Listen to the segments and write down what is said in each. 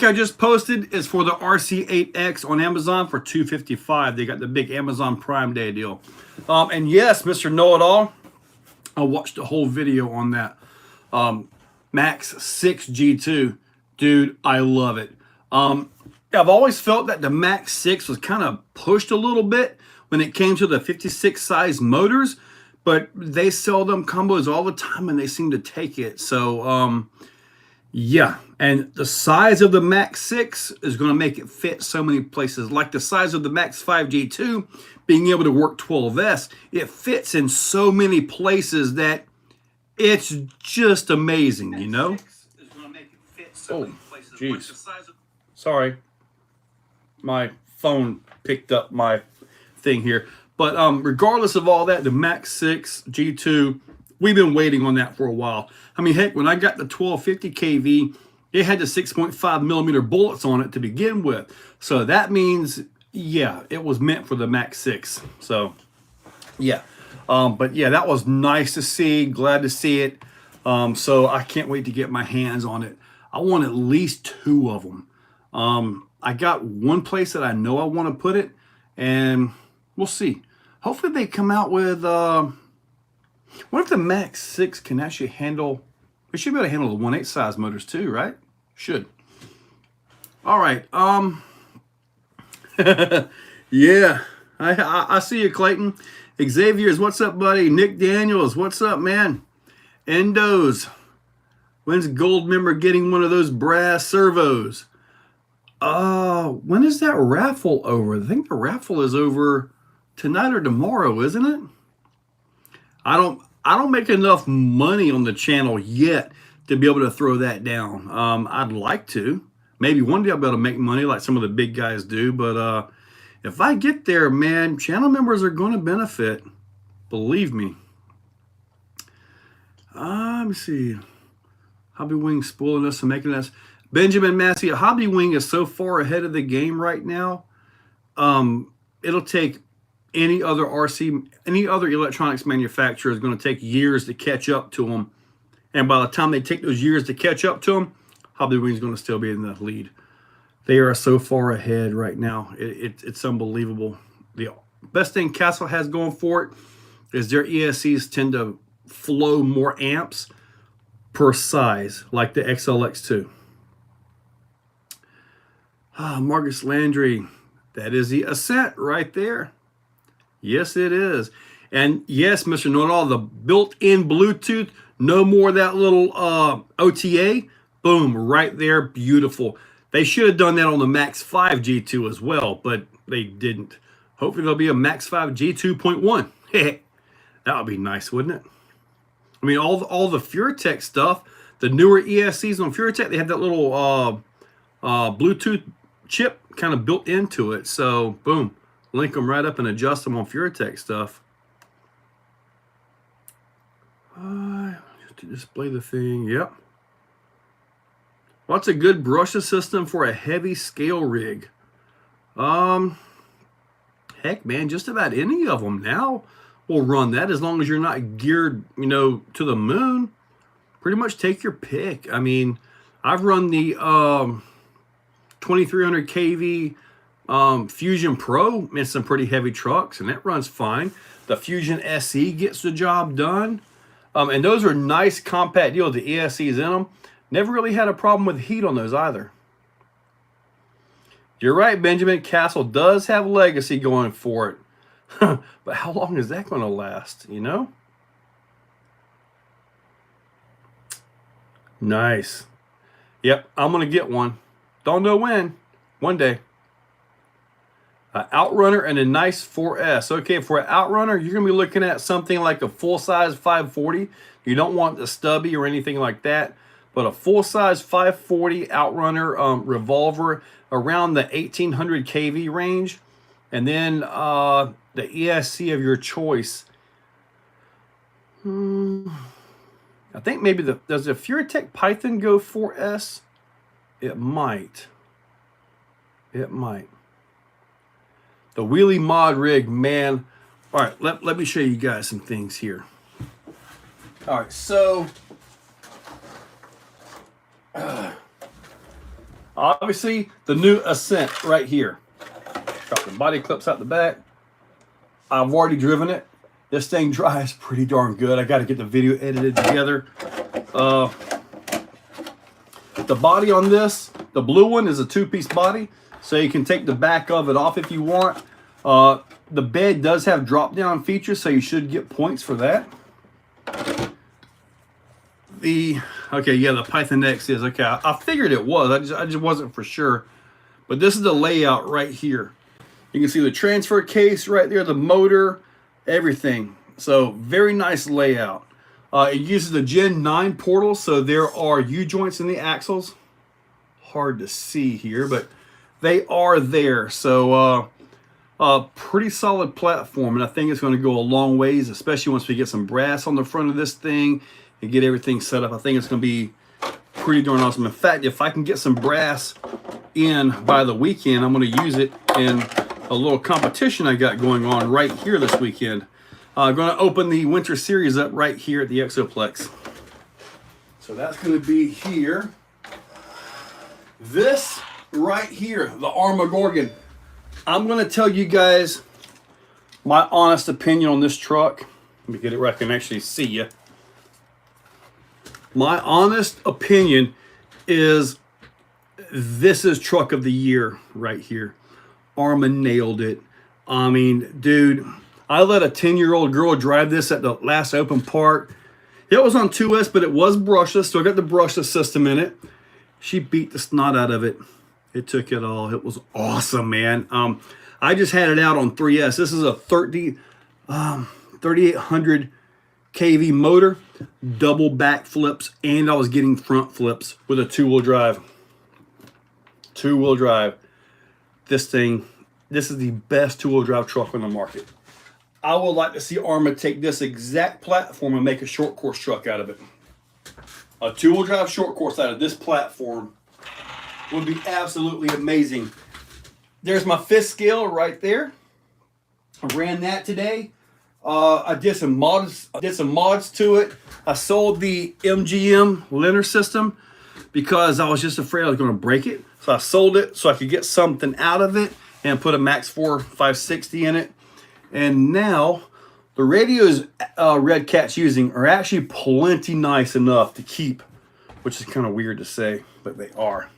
I just posted is for the RC8X on Amazon for $255. They got the big Amazon Prime Day deal. And yes, Mr. Know-It-All, I watched the whole video on that. Max 6 G2. Dude, I love it. I've always felt that the Max 6 was kind of pushed a little bit when it came to the 56 size motors, but they sell them combos all the time and they seem to take it. So, yeah, and the size of the Max 6 is going to make it fit so many places. Like the size of the Max 5 G2, being able to work 12S, it fits in so many places that it's just amazing, you know? Oh, jeez. Sorry. My phone picked up my thing here. But regardless of all that, the Max 6 G2, we've been waiting on that for a while. I mean, heck, when I got the 1250 kV, it had the 6.5 millimeter bullets on it to begin with. So that means, yeah, it was meant for the Max 6. So, yeah. But yeah, that was nice to see. Glad to see it. So I can't wait to get my hands on it. I want at least 2 of them. I got one place that I know I want to put it, and we'll see. Hopefully they come out with, what if the Max 6 can actually handle, we should be able to handle the 1.8 size motors too, right? Should. All right. Yeah, I see you, Clayton. Xavier's, what's up, buddy? Nick Daniels, what's up, man? Endos, when's Gold Member getting one of those brass servos? When is that raffle over? I think the raffle is over tonight or tomorrow, isn't it? I don't make enough money on the channel yet to be able to throw that down. I'd like to. Maybe one day I'll be able to make money like some of the big guys do, but if I get there, man, channel members are going to benefit. Believe me. Let me see. Hobby Wing spoiling us and making us. Benjamin Massey, Hobby Wing is so far ahead of the game right now. It'll take any other electronics manufacturer is going to take years to catch up to them. And by the time they take those years to catch up to them, Hobby Wing is going to still be in the lead. They are so far ahead right now. It's unbelievable. The best thing Castle has going for it is their ESCs tend to flow more amps per size, like the XLX2. Marcus Landry, that is the Ascent right there. Yes, it is. And yes, Mr. Know-It-All, the built-in Bluetooth, no more that little OTA. Boom, right there, beautiful. They should have done that on the Max 5 G2 as well, but they didn't. Hopefully there'll be a Max 5 G2.1. That would be nice, wouldn't it? I mean, all the FureTech stuff, the newer ESCs on FureTech, they have that little Bluetooth chip kind of built into it. So, boom, link them right up and adjust them on FureTech stuff. Just to display the thing, yep. What's a good brushes system for a heavy scale rig? Heck, man, just about any of them now will run that as long as you're not geared, you know, to the moon. Pretty much take your pick. I mean, I've run the 2300 kV Fusion Pro in some pretty heavy trucks, and that runs fine. The Fusion SE gets the job done. And those are nice compact deals, the ESCs in them. Never really had a problem with heat on those either. You're right, Benjamin. Castle does have legacy going for it. But how long is that going to last, you know? Nice. Yep, I'm going to get one. Don't know when. One day. Outrunner and a nice 4S. Okay, for an Outrunner, you're going to be looking at something like a full-size 540. You don't want the stubby or anything like that. But a full-size 540 Outrunner revolver around the 1800 kV range. And then the ESC of your choice. I think maybe does the FureTech Python go 4S? It might. It might. The wheelie mod rig, man. All right, let me show you guys some things here. All right, so I'm Obviously, the new Ascent right here. Got the body clips out the back. I've already driven it. This thing drives pretty darn good. I got to get the video edited together. The body on this, the blue one, is a two-piece body, so you can take the back of it off if you want. The bed does have drop-down features, so you should get points for that. The Python X is okay. I figured it was. I just wasn't for sure. But this is the layout right here. You can see the transfer case right there, the motor, everything. So very nice layout. It uses the Gen 9 portal, so there are U-joints in the axles. Hard to see here, but they are there. So pretty solid platform, and I think it's going to go a long ways, especially once we get some brass on the front of this thing and get everything set up. I think it's going to be pretty darn awesome. In fact, if I can get some brass in by the weekend, I'm going to use it in a little competition I got going on right here this weekend. I'm going to open the winter series up right here at the Exoplex. So that's going to be here. This right here, the Arma Gorgon. I'm going to tell you guys my honest opinion on this truck. Let me get it where I can actually see you. My honest opinion is this is truck of the year right here. Arma nailed it. I mean, dude, I let a 10-year-old girl drive this at the last open park. It was on 2S, but it was brushless, so I got the brushless system in it. She beat the snot out of it. It took it all. It was awesome, man. I just had it out on 3S. This is a 3800 kV motor, double back flips, and I was getting front flips with a two-wheel drive. Two-wheel drive. This is the best two-wheel drive truck on the market. I would like to see Arma take this exact platform and make a short course truck out of it. A two-wheel drive short course out of this platform would be absolutely amazing. There's my fifth scale right there. I ran that today. I did some mods to it. I sold the MGM liner system because I was just afraid I was going to break it. So I sold it so I could get something out of it and put a Max 4 560 in it. And now the radios Redcat's using are actually plenty nice enough to keep, which is kind of weird to say, but they are.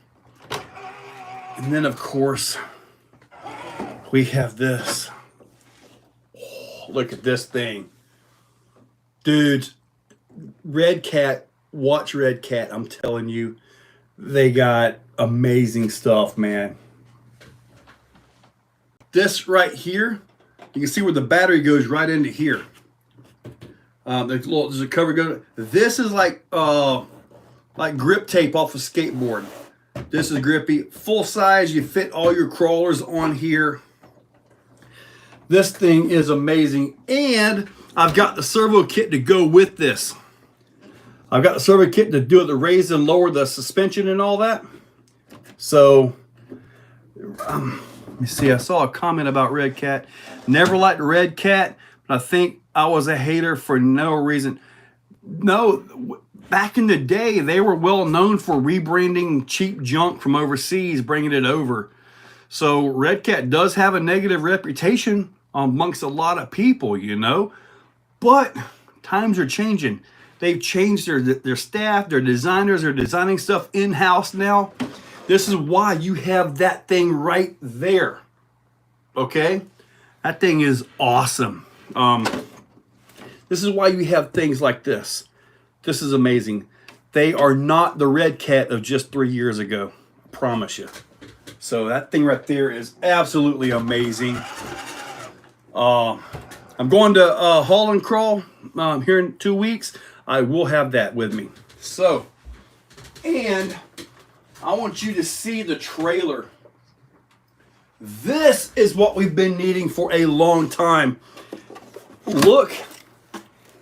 And then of course we have this. Oh, look at this thing. Dudes, Redcat, watch Redcat. I'm telling you, they got amazing stuff, man. This right here, you can see where the battery goes right into here. There's a cover go. This is like grip tape off a skateboard. This is grippy, full size. You fit all your crawlers on here. This thing is amazing, and I've got the servo kit to go with this. I've got the servo kit to do it, to raise and lower the suspension and all that. So, let me see. I saw a comment about Redcat. Never liked Redcat, but I think I was a hater for no reason. No, back in the day, they were well known for rebranding cheap junk from overseas, bringing it over. So Redcat does have a negative reputation amongst a lot of people, you know. But times are changing. They've changed their staff, their designers are designing stuff in-house now. This is why you have that thing right there. Okay? That thing is awesome. This is why you have things like this. This is amazing. They are not the Redcat of just 3 years ago. I promise you. So that thing right there is absolutely amazing. I'm going to Haul and Crawl here in 2 weeks. I will have that with me. So, and I want you to see the trailer. This is what we've been needing for a long time. Look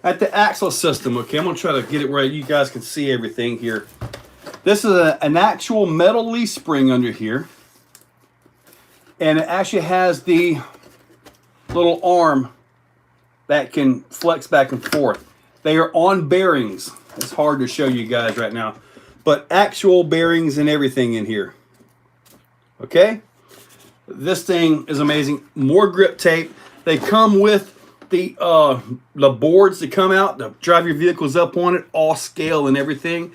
at the axle system. Okay, I'm going to try to get it where you guys can see everything here. This is an actual metal leaf spring under here. And it actually has the little arm that can flex back and forth. They are on bearings. It's hard to show you guys right now. But actual bearings and everything in here. Okay, this thing is amazing. More grip tape. They come with the boards that come out to drive your vehicles up on it, all scale and everything.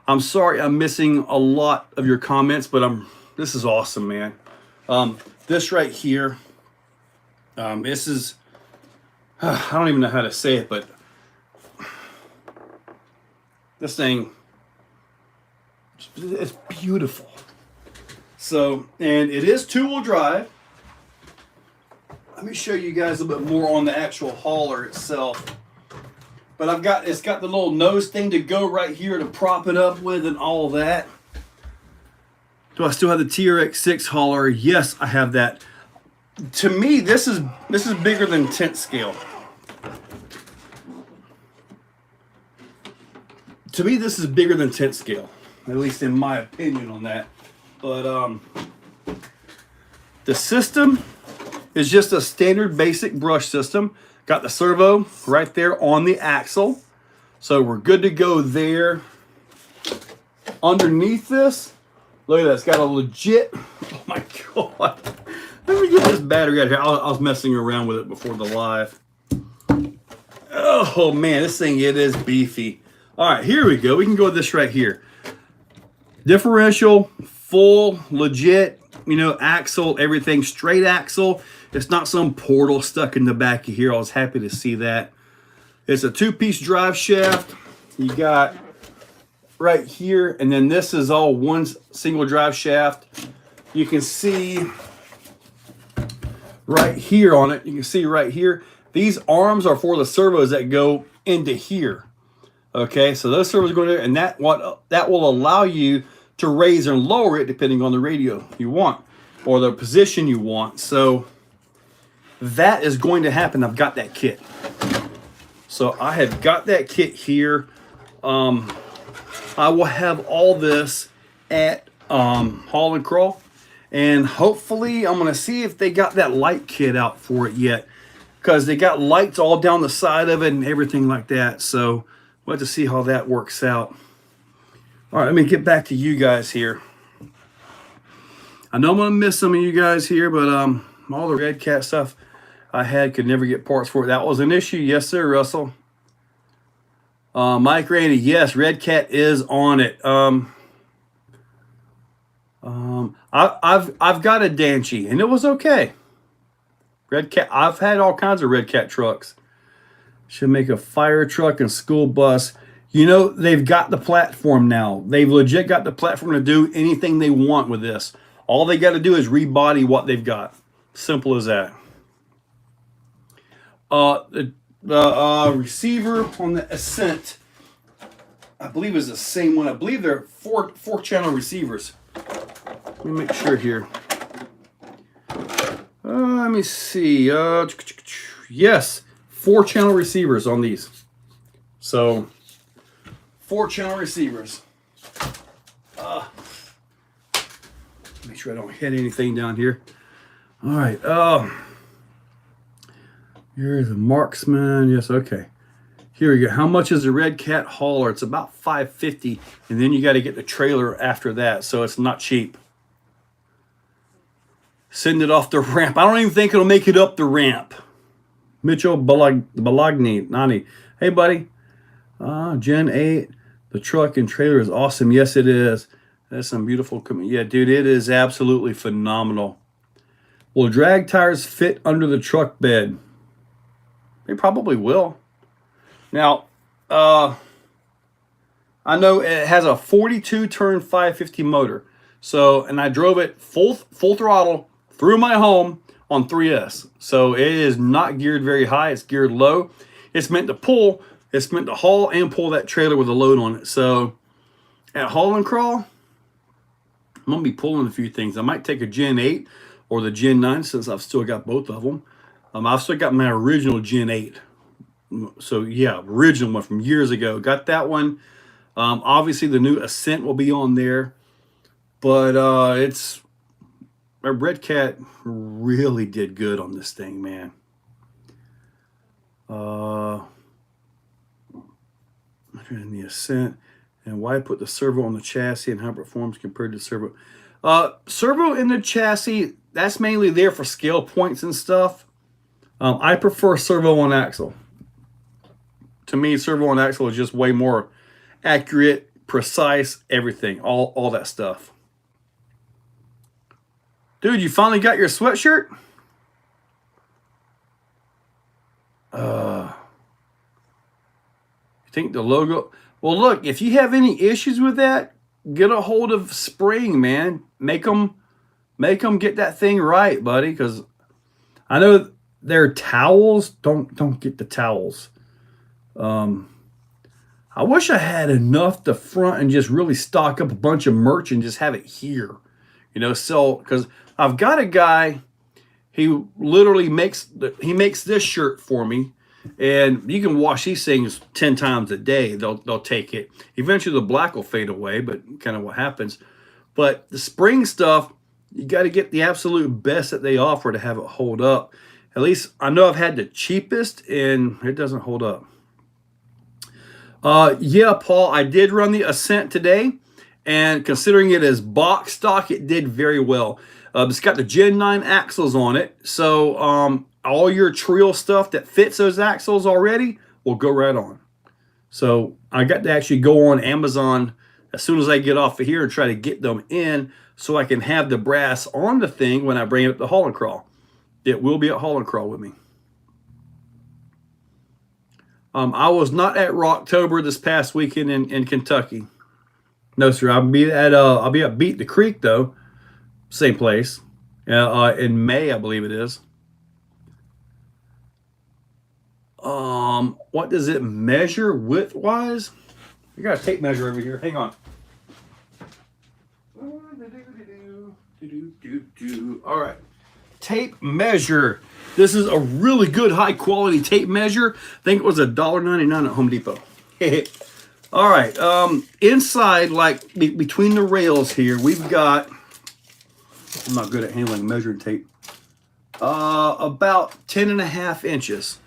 I'm sorry I'm missing a lot of your comments, but this is awesome, man. This right here, this is, I don't even know how to say it, but this thing, it's beautiful. So, and it is two-wheel drive. Let me show you guys a bit more on the actual hauler itself. But it's got the little nose thing to go right here to prop it up with and all that. Do I still have the TRX6 hauler? Yes, I have that. To me, this is bigger than tent scale. To me, this is bigger than tent scale, at least in my opinion on that. But the system is just a standard basic brush system. Got the servo right there on the axle. So we're good to go there. Underneath this, look at that. It's got a legit, oh my God. Let me get this battery out here. I was messing around with it before the live. Oh man, this thing, it is beefy. All right, here we go. We can go with this right here. Differential, full, legit, axle, everything, straight axle. It's not some portal stuck in the back of here. I was happy to see that. It's a two-piece drive shaft. You got right here, and then this is all one single drive shaft. You can see right here on it, you can see right here, these arms are for the servos that go into here. Okay, so those servos go there, and that will allow you to raise and lower it depending on the radio you want or the position you want. So that is going to happen. I've got that kit. So I have got that kit here. I will have all this at Haul and Crawl, and hopefully I'm going to see if they got that light kit out for it yet, because they got lights all down the side of it and everything like that. So we'll have to see how that works out. All right, let me get back to you guys here. I know I'm going to miss some of you guys here, but all the Redcat stuff I had could never get parts for it. That was an issue. Yes, sir, Russell. Mike Randy, yes, Redcat is on it. I've got a Danchi, and it was okay. Redcat, I've had all kinds of Redcat trucks. Should make a fire truck and school bus. They've got the platform now. They've legit got the platform to do anything they want with this. All they got to do is rebody what they've got. Simple as that. The receiver on the Ascent, I believe, is the same one. I believe they're four channel receivers. Let me make sure here. Let me see. Yes, 4 channel receivers on these. So 4 channel receivers. Make sure I don't hit anything down here. All right. Here's a Marksman. Yes, okay. Here we go. How much is the Redcat hauler? It's about $550, and then you got to get the trailer after that, so it's not cheap. Send it off the ramp. I don't even think it'll make it up the ramp. Mitchell Balagni, Nani. Hey, buddy. Gen 8. The truck and trailer is awesome. Yes, it is. That's some beautiful. Yeah, dude, it is absolutely phenomenal. Will drag tires fit under the truck bed? They probably will. Now, I know it has a 42 turn 550 motor. So, and I drove it full throttle through my home on 3S. So it is not geared very high. It's geared low. It's meant to pull. It's meant to haul and pull that trailer with a load on it. So at Haul and Crawl, I'm going to be pulling a few things. I might take a Gen 8 or the Gen 9 since I've still got both of them. I've still got my original Gen 8. So yeah, original one from years ago. Got that one. Obviously the new Ascent will be on there. But it's... Redcat really did good on this thing, man. In the Ascent, and why put the servo on the chassis and how it performs compared to the servo. Servo in the chassis, that's mainly there for scale points and stuff. I prefer servo on axle. To me, servo on axle is just way more accurate, precise, everything, all that stuff. Dude, you finally got your sweatshirt? You think the logo? Well, look, if you have any issues with that, get a hold of Spring, man. Make them get that thing right, buddy. Because I know their towels. Don't get the towels. I wish I had enough to front and just really stock up a bunch of merch and just have it here, So because I've got a guy, he literally makes this shirt for me, and you can wash these things 10 times a day. They'll take it. Eventually, the black will fade away, but kind of what happens. But the Spring stuff, you got to get the absolute best that they offer to have it hold up. At least I know I've had the cheapest, and it doesn't hold up. Yeah, Paul, I did run the Ascent today, and considering it is box stock, it did very well. It's got the Gen 9 axles on it, so all your Trio stuff that fits those axles already will go right on. So I got to actually go on Amazon as soon as I get off of here and try to get them in so I can have the brass on the thing when I bring it up to Haul and Crawl. It will be at Haul and Crawl with me. I was not at Rocktober this past weekend in Kentucky. No, sir. I'll be at Beat the Creek though, same place. In May, I believe it is. What does it measure width wise? We got a tape measure over here. Hang on. All right, tape measure. This is a really good high quality tape measure. I think it was $1.99 at Home Depot. All right, inside, like between the rails here, we've got, I'm not good at handling measuring tape, about 10.5 inches.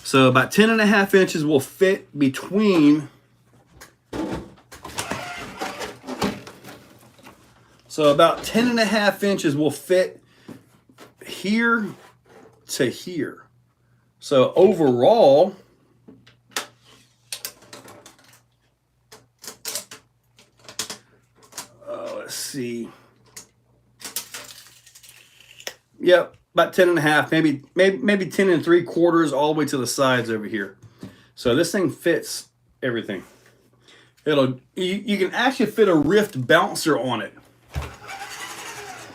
So about 10.5 inches will fit between, so about 10.5 inches will fit here to here. So overall, let's see. Yep, about 10.5, maybe 10 3/4 all the way to the sides over here. So this thing fits everything. You can actually fit a Rift bouncer on it,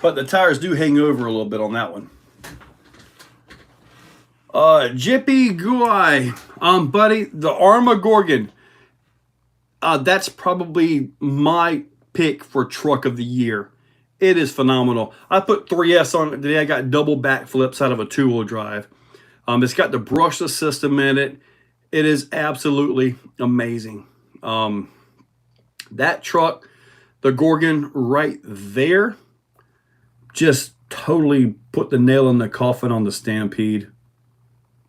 but the tires do hang over a little bit on that one. Jippy Guai, buddy, the Arma Gorgon. That's probably my pick for truck of the year. It is phenomenal. I put 3S on it today. I got double backflips out of a 2-wheel drive. It's got the brushless system in it. It is absolutely amazing. That truck, the Gorgon right there, just totally put the nail in the coffin on the Stampede.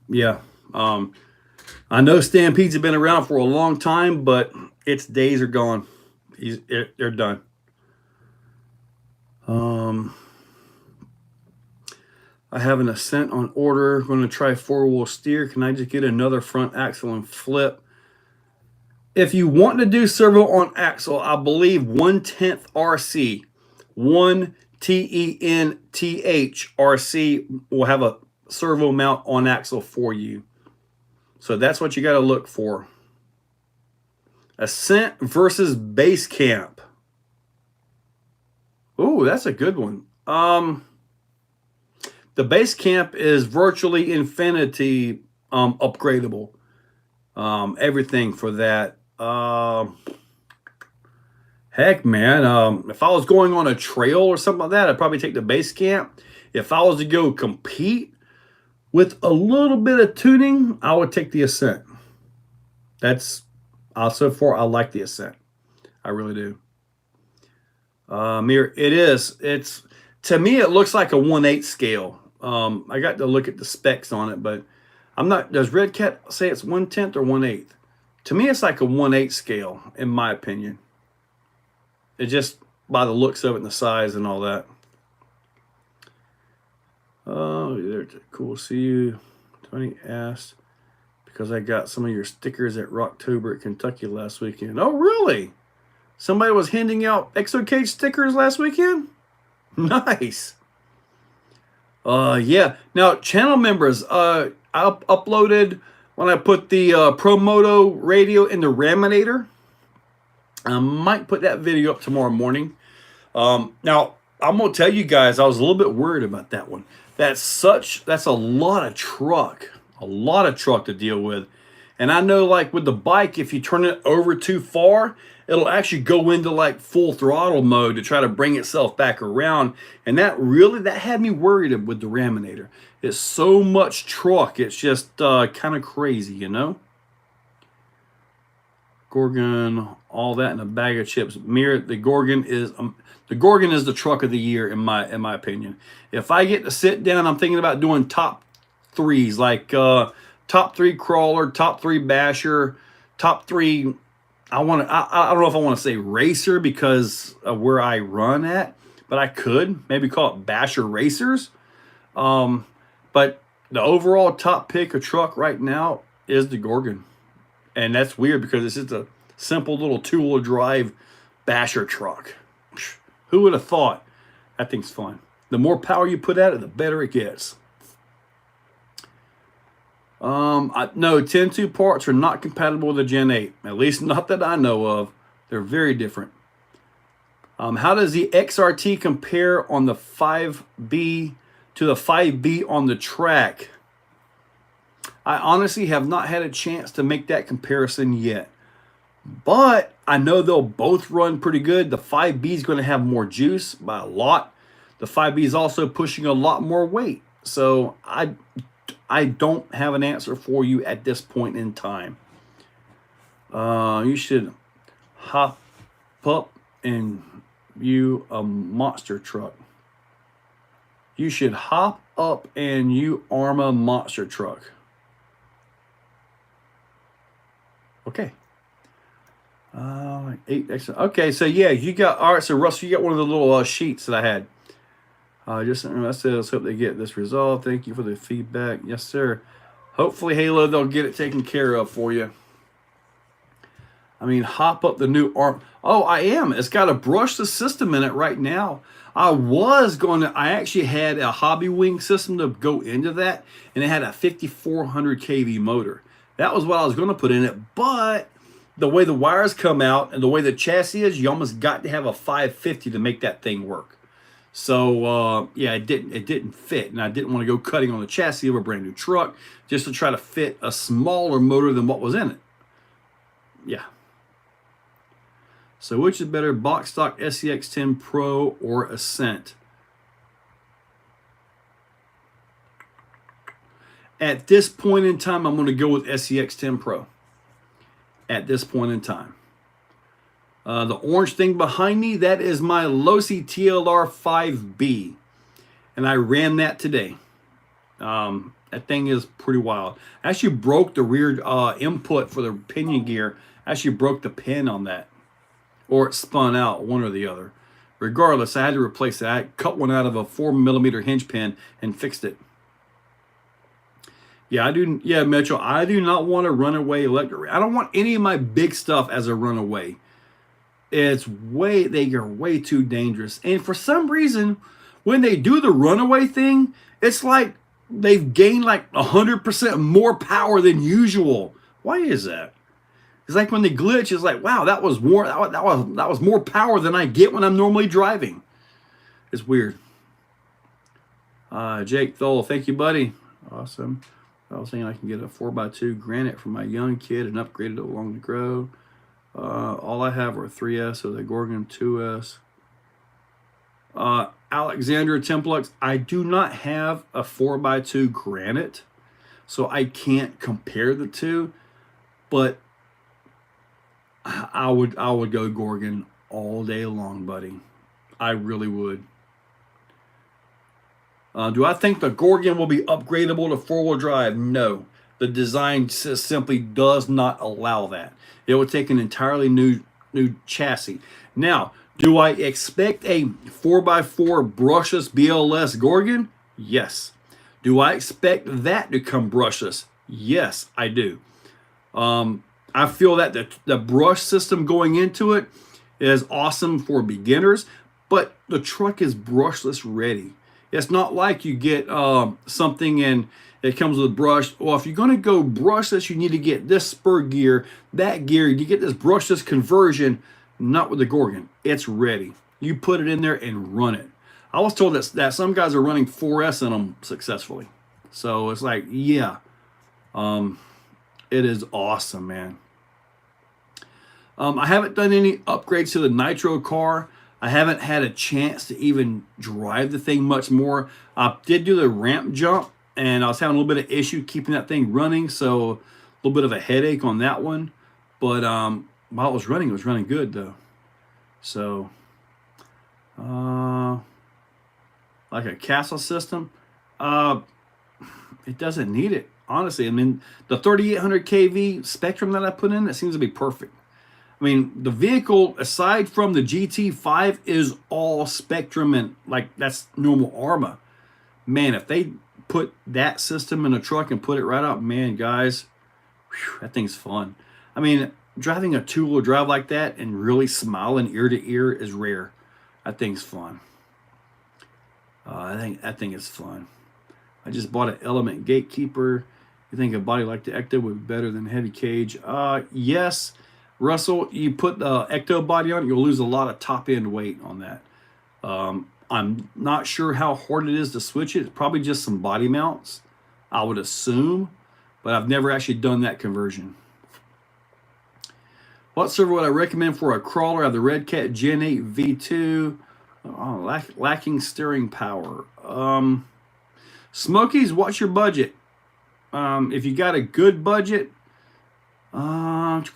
Yeah. I know Stampedes have been around for a long time, but its days are gone. They're done. I have an Ascent on order. Going to try 4-wheel steer. Can I just get another front axle and flip? If you want to do servo on axle, I believe 1/10 RC, 1TENTH RC will have a servo mount on axle for you. So that's what you got to look for. Ascent versus Base Camp. Ooh, that's a good one. The Base Camp is virtually infinity upgradable. Everything for that. Heck, man. If I was going on a trail or something like that, I'd probably take the Base Camp. If I was to go compete with a little bit of tuning, I would take the Ascent. That's so far, I like the Ascent. I really do. It's to me, it looks like a 1/8 scale. I got to look at the specs on it, but I'm not. Does Redcat say it's 1/10 or 1/8? To me, it's like a 1/8 scale, in my opinion. It just by the looks of it and the size and all that. Oh, cool to see you. Tony asked because I got some of your stickers at Rocktober at Kentucky last weekend. Oh, really? Somebody was handing out Exocaged stickers last weekend? Nice. Yeah. Now, channel members, I uploaded when I put the ProMoto radio in the Raminator. I might put that video up tomorrow morning. Now, I'm going to tell you guys, I was a little bit worried about that one. That's a lot of truck. A lot of truck to deal with. And I know, like, with the bike, if you turn it over too far, it'll actually go into, like, full throttle mode to try to bring itself back around. And that had me worried with the Raminator. It's so much truck. It's just kind of crazy, you know? Gorgon, all that in a bag of chips. The Gorgon is the truck of the year in my opinion. If I get to sit down, I'm thinking about doing top threes, like top 3 crawler, top 3 basher, top 3. I don't know if I want to say racer because of where I run at, but I could maybe call it basher racers. But the overall top pick of truck right now is the Gorgon. And that's weird because it's just a simple little 2-wheel drive basher truck. Who would have thought? That thing's fun. The more power you put at it, the better it gets. No, 10.2 parts are not compatible with the Gen 8. At least not that I know of. They're very different. How does the XRT compare on the 5B to the 5B on the track? I honestly have not had a chance to make that comparison yet. But I know they'll both run pretty good. The 5B is going to have more juice by a lot. The 5B is also pushing a lot more weight. So I don't have an answer for you at this point in time. You should hop up and view a monster truck. You should hop up and you Arma monster truck. Okay. 8 extra. Okay, so yeah, you got, all right, so Russell, you got one of the little sheets that I had. Just I said, let's hope they get this resolved. Thank you for the feedback. Yes, sir. Hopefully, Halo, they'll get it taken care of for you. I mean, hop up the new Arm. Oh, I am. It's got a brushless system in it right now. I actually had a Hobby Wing system to go into that, and it had a 5400 kV motor. That was what I was going to put in it, but the way the wires come out and the way the chassis is, you almost got to have a 550 to make that thing work. So yeah, it didn't fit, and I didn't want to go cutting on the chassis of a brand new truck just to try to fit a smaller motor than what was in it. Yeah. So which is better, box stock SCX10 Pro or Ascent? At this point in time, I'm going to go with SCX10 Pro. At this point in time. The orange thing behind me, that is my Losi TLR 5B. And I ran that today. That thing is pretty wild. I actually broke the rear input for the pinion gear. I actually broke the pin on that. Or it spun out, one or the other. Regardless, I had to replace it. I cut one out of a 4mm hinge pin and fixed it. Yeah, I do. Yeah, Metro, I do not want a runaway electric. I don't want any of my big stuff as a runaway. They are way too dangerous. And for some reason, when they do the runaway thing, it's like they've gained like 100% more power than usual. Why is that? It's like when they glitch, it's like, wow, that was more power than I get when I'm normally driving. It's weird. Jake Thole, thank you, buddy. Awesome. I was thinking I can get a 4x2 granite for my young kid and upgrade it along the grow. All I have are 3S, so the Gorgon 2S. Alexandra Templux, I do not have a 4x2 granite, so I can't compare the two, but I would go Gorgon all day long, buddy. I really would. Do I think the Gorgon will be upgradable to 4-wheel drive? No. The design simply does not allow that. It would take an entirely new chassis. Now, Do I expect a 4x4 brushless BLS Gorgon? Yes. Do I expect that to come brushless? Yes, I do. I feel that the brush system going into it is awesome for beginners, but the truck is brushless ready. It's not like you get something and it comes with a brush. Well, if you're going to go brushless, you need to get this spur gear, that gear. You get this brushless conversion, not with the Gorgon. It's ready. You put it in there and run it. I was told that some guys are running 4S in them successfully. So it's like, yeah, it is awesome, man. I haven't done any upgrades to the Nitro car. I haven't had a chance to even drive the thing much more. I did do the ramp jump, and I was having a little bit of issue keeping that thing running, so a little bit of a headache on that one. But while it was running good, though. So, like a castle system, it doesn't need it, honestly. I mean, the 3800 kV Spectrum that I put in, that seems to be perfect. I mean, the vehicle, aside from the GT5, is all Spectrum, and like that's normal Arma. Man, if they put that system in a truck and put it right out, man, guys, whew, that thing's fun. I mean, driving a two-wheel drive like that and really smiling ear to ear is rare. That thing's fun. I think that thing is fun. I just bought an Element Gatekeeper. You think a body like the Ecto would be better than Heavy Cage? Yes. Russell, you put the Ecto body on it, you'll lose a lot of top-end weight on that. I'm not sure how hard it is to switch it. It's probably just some body mounts, I would assume, but I've never actually done that conversion. What server would I recommend for a crawler? I have the Redcat Gen 8 V2. Oh, lacking steering power. Smokies, what's your budget? If you got a good budget, the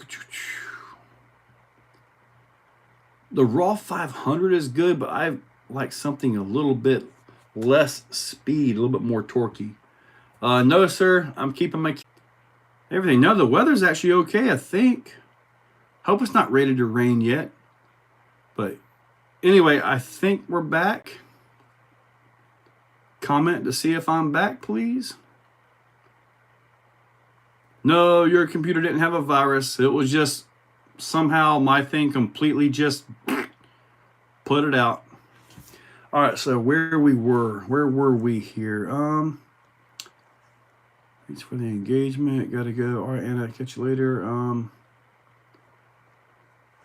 Raw 500 is good, but I like something a little bit less speed, a little bit more torquey. No, sir. I'm keeping my everything. No, the weather's actually okay, I think. Hope it's not ready to rain yet. But anyway, I think we're back. Comment to see if I'm back, please. No, your computer didn't have a virus. It was just somehow my thing completely just put it out. All right, so where were we here? Thanks for the engagement. Gotta go. All right, and I'll catch you later.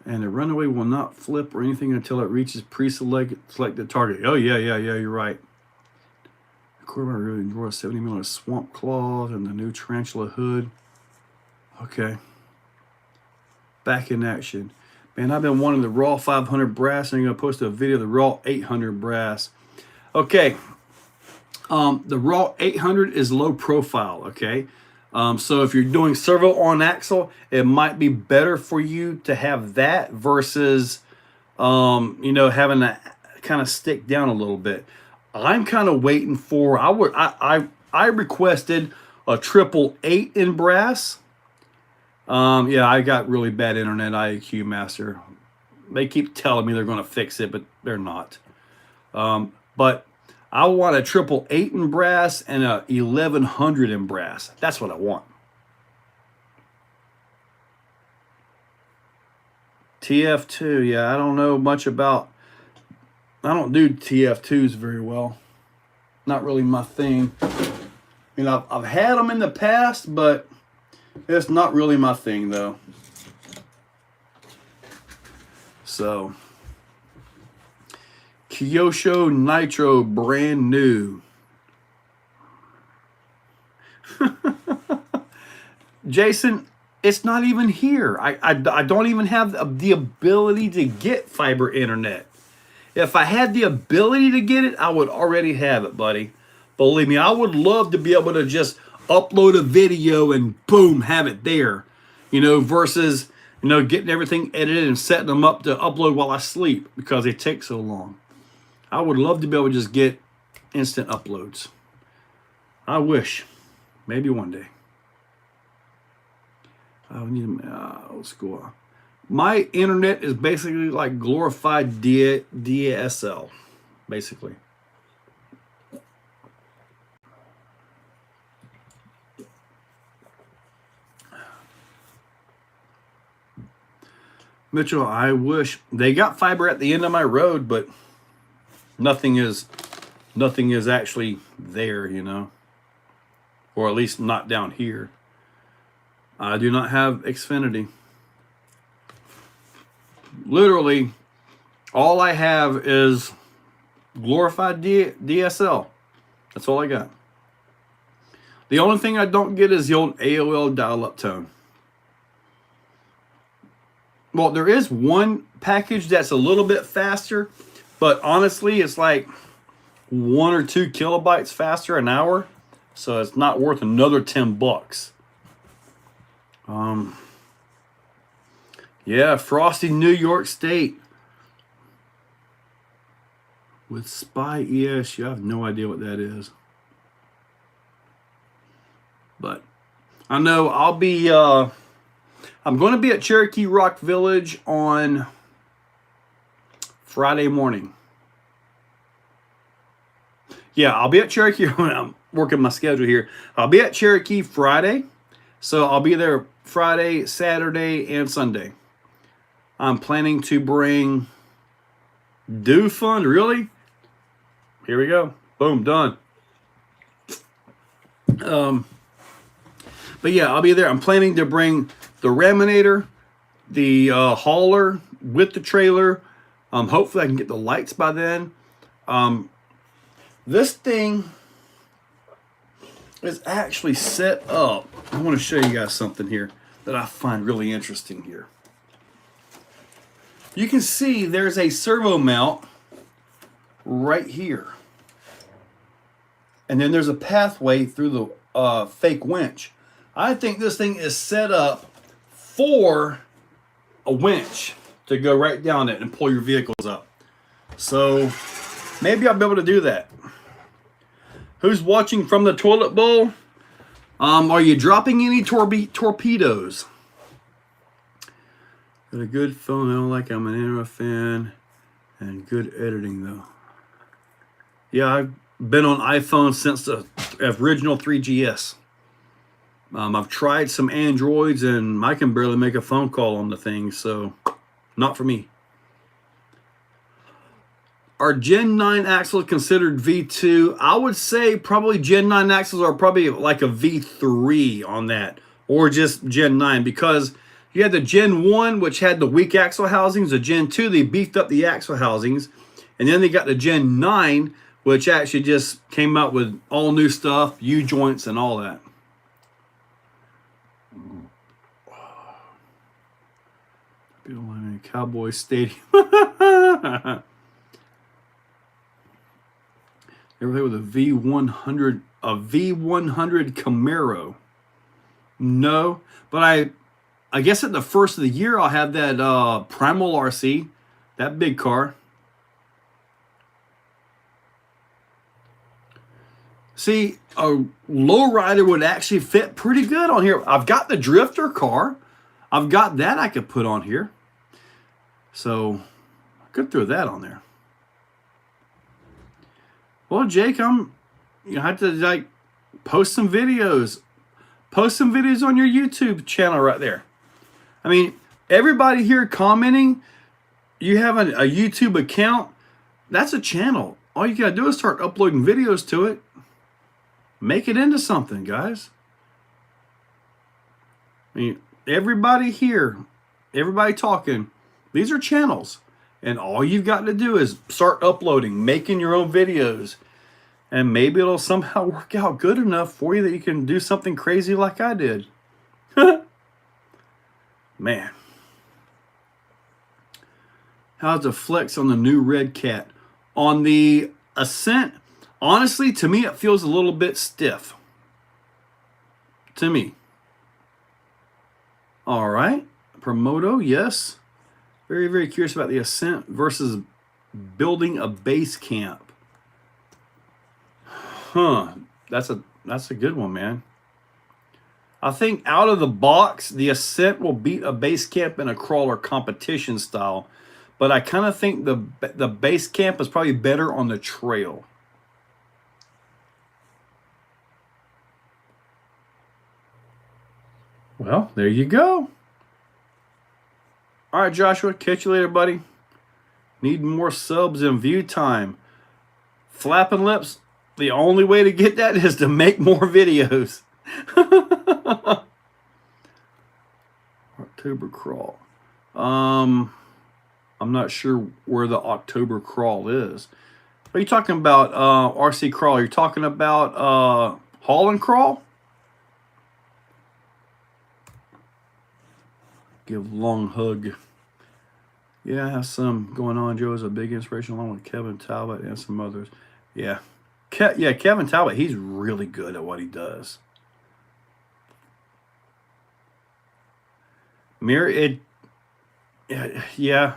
And the runaway will not flip or anything until it reaches pre-selected target. Oh yeah, you're right. The Corvette really enjoy a 70mm swamp claws and the new tarantula hood. Okay. Back in action. Man, I've been wanting the Raw 500 brass, and I'm going to post a video of the Raw 800 brass. Okay. The Raw 800 is low profile, okay? So if you're doing servo on axle, it might be better for you to have that versus, you know, having to kind of stick down a little bit. I'm kind of waiting for, I requested a 888 in brass. Yeah, I got really bad internet, IAQ Master. They keep telling me they're going to fix it, but they're not. But I want a 888 in brass and a 1100 in brass. That's what I want. TF2, yeah, I don't know much about, I don't do TF2s very well. Not really my thing. You know, I've had them in the past, but it's not really my thing, though. So, Kyosho Nitro, brand new. Jason, it's not even here. I don't even have the ability to get fiber internet. If I had the ability to get it, I would already have it, buddy. Believe me, I would love to be able to just upload a video and boom, have it there. You know, versus, you know, getting everything edited and setting them up to upload while I sleep because they take so long. I would love to be able to just get instant uploads. I wish. Maybe one day. I need old school. My internet is basically like glorified DSL, basically. Mitchell, I wish they got fiber at the end of my road, but nothing is actually there, you know, or at least not down here. I do not have Xfinity. Literally, all I have is glorified DSL. That's all I got. The only thing I don't get is the old AOL dial-up tone. Well, there is one package that's a little bit faster, but honestly, it's like 1 or 2 kilobytes faster an hour, so it's not worth another $10. Yeah, Frosty, New York State with Spy ESU. I have no idea what that is, but I know I'll be. I'm going to be at Cherokee Rock Village on Friday morning. Yeah, I'll be at Cherokee. I'm working my schedule here. I'll be at Cherokee Friday. So I'll be there Friday, Saturday, and Sunday. I'm planning to bring Do Fund. Really? Here we go. Boom, done. But yeah, I'll be there. I'm planning to bring the Raminator, the hauler with the trailer. Hopefully I can get the lights by then. This thing is actually set up. I want to show you guys something here that I find really interesting here. You can see there's a servo mount right here. And then there's a pathway through the fake winch. I think this thing is set up for a winch to go right down it and pull your vehicles up. So maybe I'll be able to do that. Who's watching from the toilet bowl? Are you dropping any torpedoes? Got a good phone. I don't like I'm an Arma fan. And good editing though. Yeah, I've been on iPhone since the original 3GS. I've tried some Androids and I can barely make a phone call on the thing, so not for me. Are Gen 9 axles considered V2? I would say probably Gen 9 axles are probably like a V3 on that, or just Gen 9, because you had the Gen 1, which had the weak axle housings. The Gen 2, they beefed up the axle housings. And then they got the Gen 9, which actually just came out with all new stuff, U-joints and all that. Cowboy Stadium. Everything with a V100, Camaro. No, but I guess at the first of the year I'll have that Primal RC, that big car. See, a lowrider would actually fit pretty good on here. I've got the drifter car. I've got that I could put on here. So I could throw that on there. Well, Jake, you have to like post some videos. Post some videos on your YouTube channel right there. I mean, everybody here commenting, you have a YouTube account, that's a channel. All you gotta do is start uploading videos to it. Make it into something, guys. I mean, everybody here, everybody talking, these are channels. And all you've got to do is start uploading, making your own videos. And maybe it'll somehow work out good enough for you that you can do something crazy like I did. Man. How's the flex on the new Redcat? On the Ascent, honestly, to me, it feels a little bit stiff. To me. All right. Promoto, yes. Very, very curious about the Ascent versus building a base camp. Huh. That's a good one, man. I think out of the box, the Ascent will beat a base camp in a crawler competition style. But I kind of think the base camp is probably better on the trail. Well, there you go. All right, Joshua. Catch you later, buddy. Need more subs and view time. Flapping lips. The only way to get that is to make more videos. October crawl. I'm not sure where the October crawl is. Are you talking about RC crawl? Are you talking about Holland crawl? Give long hug. Yeah, I have some going on. Joe is a big inspiration along with Kevin Talbot and some others. Yeah. Kevin Talbot, he's really good at what he does. Yeah.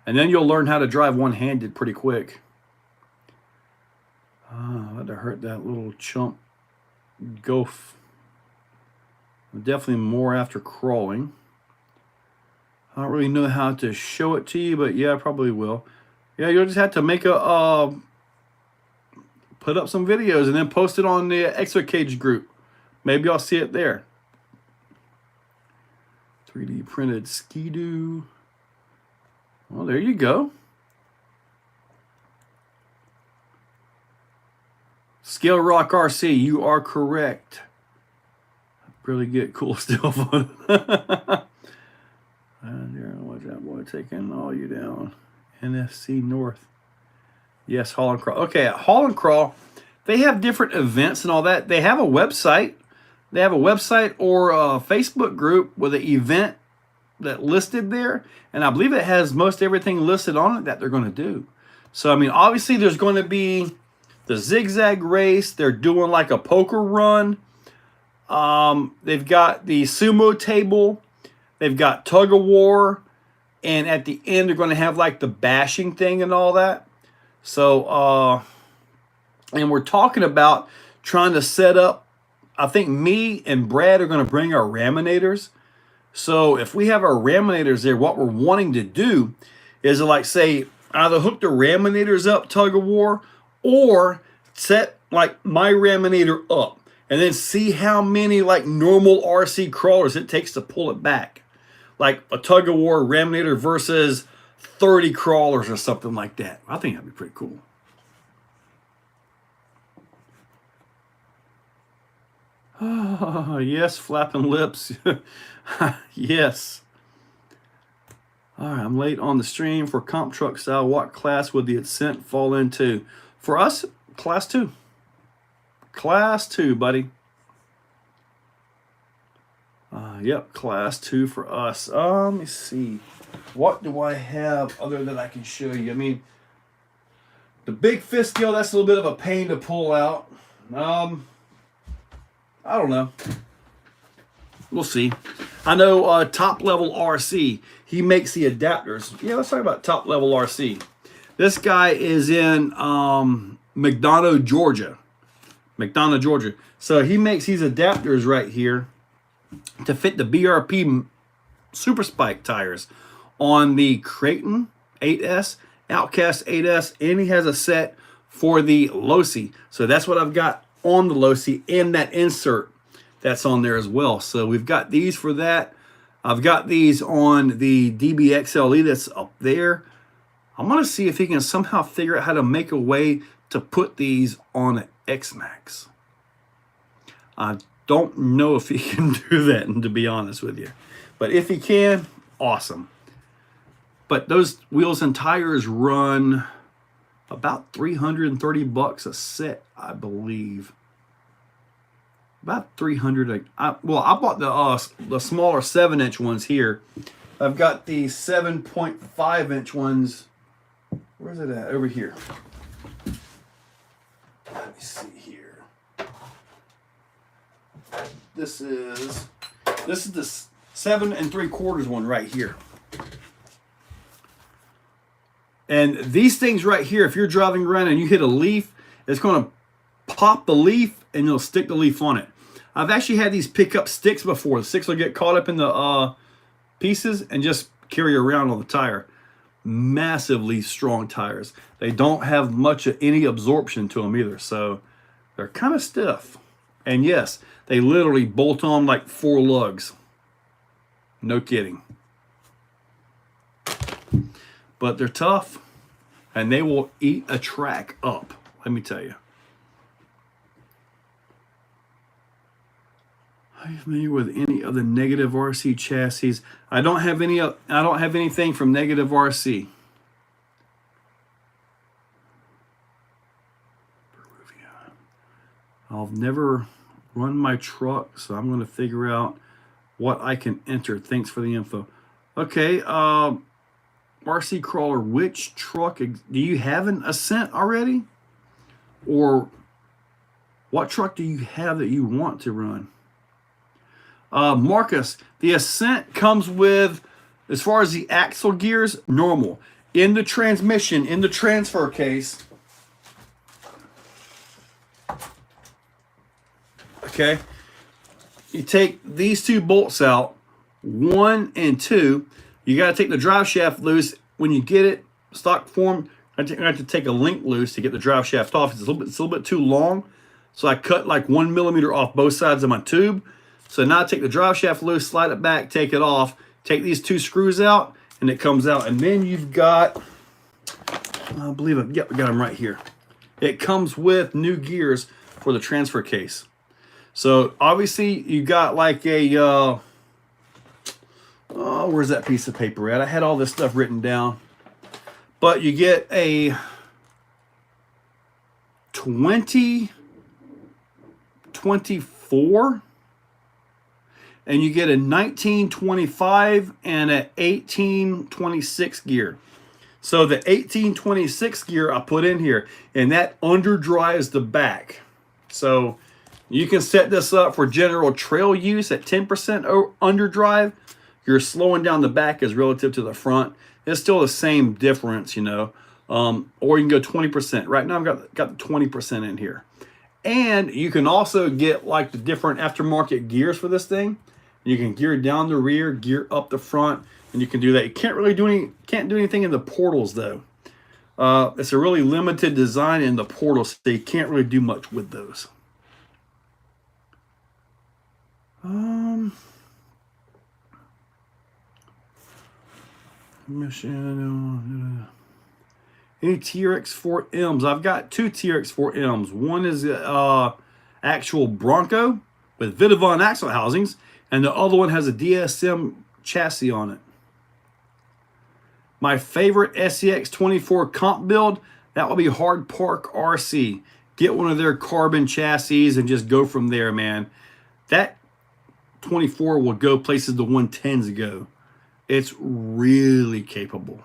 And then you'll learn how to drive one-handed pretty quick. I had to hurt that little chump Goaf. Definitely more after crawling. I don't really know how to show it to you, but yeah, I probably will. Yeah, you'll just have to make a put up some videos and then post it on the Exocaged group. Maybe I'll see it there. 3D printed Ski-Doo. Well, there you go. Scale Rock RC, you are correct. Really get cool stuff on it. And watch that boy taking all you down. NFC North. Yes, Holland Crawl. Okay, at Holland Crawl, they have different events and all that. They have a website. They have a website or a Facebook group with an event that listed there. And I believe it has most everything listed on it that they're going to do. So, I mean, obviously there's going to be the zigzag race. They're doing like a poker run. They've got the sumo table. They've got tug of war. And at the end, they're going to have like the bashing thing and all that. So, and we're talking about trying to set up, I think me and Brad are going to bring our raminators. So if we have our raminators there, what we're wanting to do is like say, either hook the raminators up, tug of war, or set like my raminator up. And then see how many like normal RC crawlers it takes to pull it back. Like a tug of war raminator versus 30 crawlers or something like that. I think that'd be pretty cool. Oh, yes, flapping lips. Yes. All right, I'm late on the stream for comp truck style. What class would the Ascent fall into? For us, class 2. Class 2, buddy. Yep, class 2 for us. Let me see. What do I have other than I can show you? I mean, the big fifth scale, that's a little bit of a pain to pull out. I don't know. We'll see. I know Top Level RC, he makes the adapters. Yeah, let's talk about Top Level RC. This guy is in McDonough, Georgia. McDonough, Georgia. So he makes these adapters right here to fit the BRP Super Spike tires on the Creighton 8S, Outcast 8S, and he has a set for the Losi. So that's what I've got on the Losi and that insert that's on there as well. So we've got these for that. I've got these on the DBXLE that's up there. I'm going to see if he can somehow figure out how to make a way to put these on an X-Max. I don't know if he can do that, and to be honest with you. But if he can, awesome. But those wheels and tires run about $330 a set, I believe. About 300. I bought the smaller 7-inch ones here. I've got the 7.5-inch ones. Where's it at? Over here. Let me see here. This is the 7 3/4 one right here. And these things right here, if you're driving around and you hit a leaf, it's going to pop the leaf and you'll stick the leaf on it. I've actually had these pickup sticks before. The sticks will get caught up in the pieces and just carry around on the tire. Massively strong tires. They don't have much of any absorption to them either, so they're kind of stiff. And yes, they literally bolt on like 4 lugs. No kidding. But they're tough, and they will eat a track up, let me tell you. Are you familiar with any other negative RC chassis? I don't have any. I don't have anything from Negative RC. I've never run my truck, so I'm going to figure out what I can enter. Thanks for the info. Okay, RC Crawler, which truck? Do you have an Ascent already? Or what truck do you have that you want to run? Marcus, the Ascent comes with, as far as the axle gears, normal. In the transmission, in the transfer case, okay, you take these 2 bolts out, 1 and 2. You got to take the drive shaft loose. When you get it stock form, I have to take a link loose to get the drive shaft off. It's a little bit too long, so I cut like 1 millimeter off both sides of my tube. So now I take the drive shaft loose, slide it back, take it off, take these 2 screws out, and it comes out. And then you've got, I believe, yep, I got them right here. It comes with new gears for the transfer case. So obviously you got like a, oh, where's that piece of paper at? I had all this stuff written down. But you get a 2024, and you get a 1925 and an 1826 gear. So the 1826 gear I put in here, and that underdrives the back. So you can set this up for general trail use at 10% underdrive. You're slowing down the back as relative to the front. It's still the same difference, you know. Or you can go 20%. Right now I've got the 20% in here. And you can also get like the different aftermarket gears for this thing. You can gear down the rear, gear up the front, and you can do that. You can't really do anything in the portals though. It's a really limited design in the portals, so you can't really do much with those. Any TRX4Ms? I've got 2 TRX4Ms. One is actual Bronco with Vidavon axle housings, and the other one has a DSM chassis on it. My favorite SCX24 comp build, that will be Hard Park RC. Get one of their carbon chassis and just go from there, man. That 24 will go places the 110s go. It's really capable.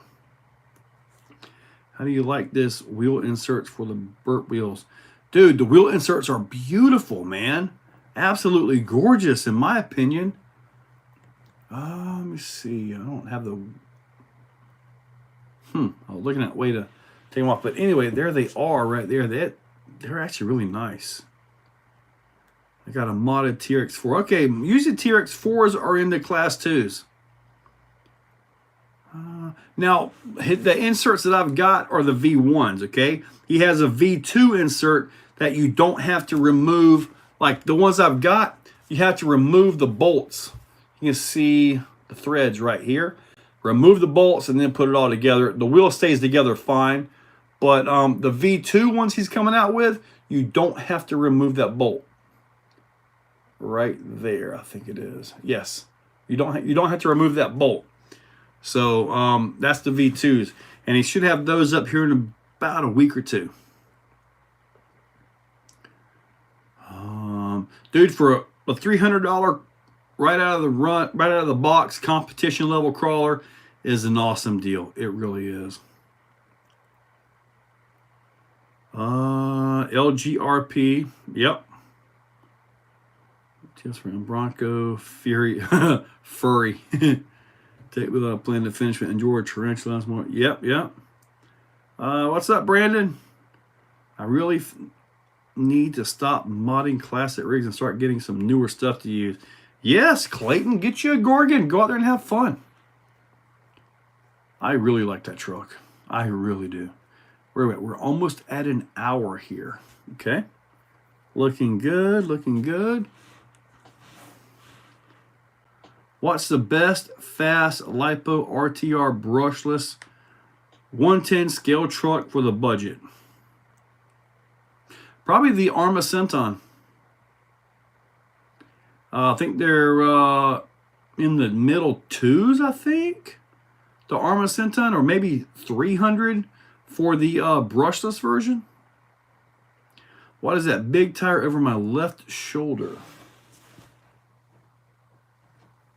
How do you like this wheel inserts for the Burt wheels? Dude, the wheel inserts are beautiful, man. Absolutely gorgeous, in my opinion. Let me see. I don't have the... I was looking at a way to take them off. But anyway, there they are right there. They're actually really nice. I got a modded TRX4. Okay, usually TRX4s are in the Class 2s. Now, the inserts that I've got are the V1s, okay? He has a V2 insert that you don't have to remove. Like the ones I've got, you have to remove the bolts. You can see the threads right here. Remove the bolts and then put it all together. The wheel stays together fine. But the V2 ones he's coming out with, you don't have to remove that bolt. Right there, I think it is. Yes, you don't have to remove that bolt. So that's the V2s, and he should have those up here in about a week or 2. Dude, for a $300 right out of the box competition level crawler is an awesome deal. It really is. LGRP, yep. Just from Bronco, Fury, Furry. Take without a plan to finish with Enjoy Tarantula last more. Yep. What's up, Brandon? I really need to stop modding classic rigs and start getting some newer stuff to use. Yes, Clayton, get you a Gorgon. Go out there and have fun. I really like that truck. I really do. We're almost at an hour here. Okay. Looking good, looking good. What's the best fast LiPo RTR brushless 110 scale truck for the budget? Probably the Arma Centon. I think they're in the middle twos, I think. The Arma Centon, or maybe 300 for the brushless version. What is that big tire over my left shoulder?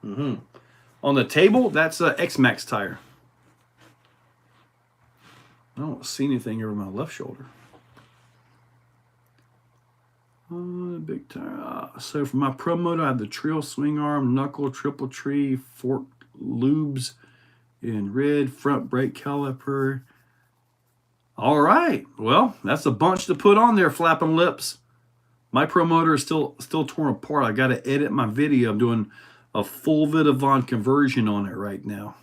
On the table, that's a X-Max tire. I don't see anything over my left shoulder. Big tire. So for my Pro Moto, I have the Trio swing arm, knuckle, triple tree, fork lubes in red, front brake caliper. All right. Well, that's a bunch to put on there, flapping lips. My Pro Motor is still torn apart. I got to edit my video. I'm doing a full Vidavon conversion on it right now.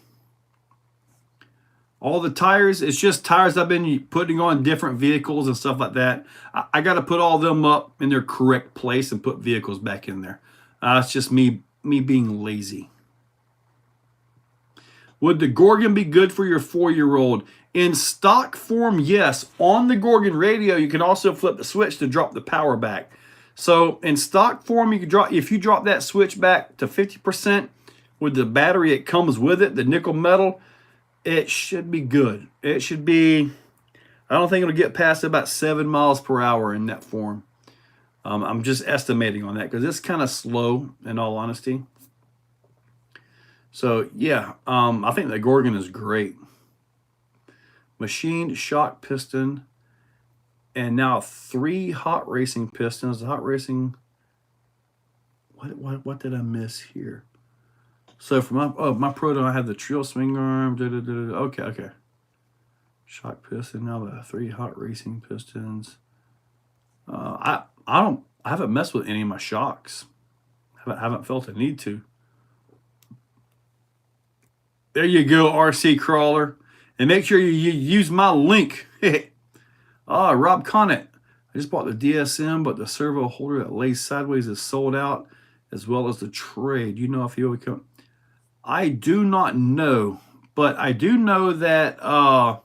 All the tires, it's just tires I've been putting on different vehicles and stuff like that. I got to put all them up in their correct place and put vehicles back in there. It's just me being lazy. Would the Gorgon be good for your 4-year-old? In stock form, yes. On the Gorgon radio, you can also flip the switch to drop the power back. So in stock form, you can drop, if you drop that switch back to 50% with the battery it comes with it, the nickel metal, it should be good. It should be, I don't think it'll get past about 7 miles per hour in that form. I'm just estimating on that because it's kind of slow in all honesty. So yeah, I think the Gorgon is great. Machined shock piston. And now 3 hot racing pistons. The hot racing, what did I miss here? So for my Proto, I have the Trio swing arm. Okay. Shock piston. Now the 3 hot racing pistons. I haven't messed with any of my shocks. Haven't felt a need to. There you go, RC Crawler, and make sure you use my link. Rob Connett. I just bought the DSM, but the servo holder that lays sideways is sold out, as well as the tray. Do you know if he will come? I do not know, but I do know that I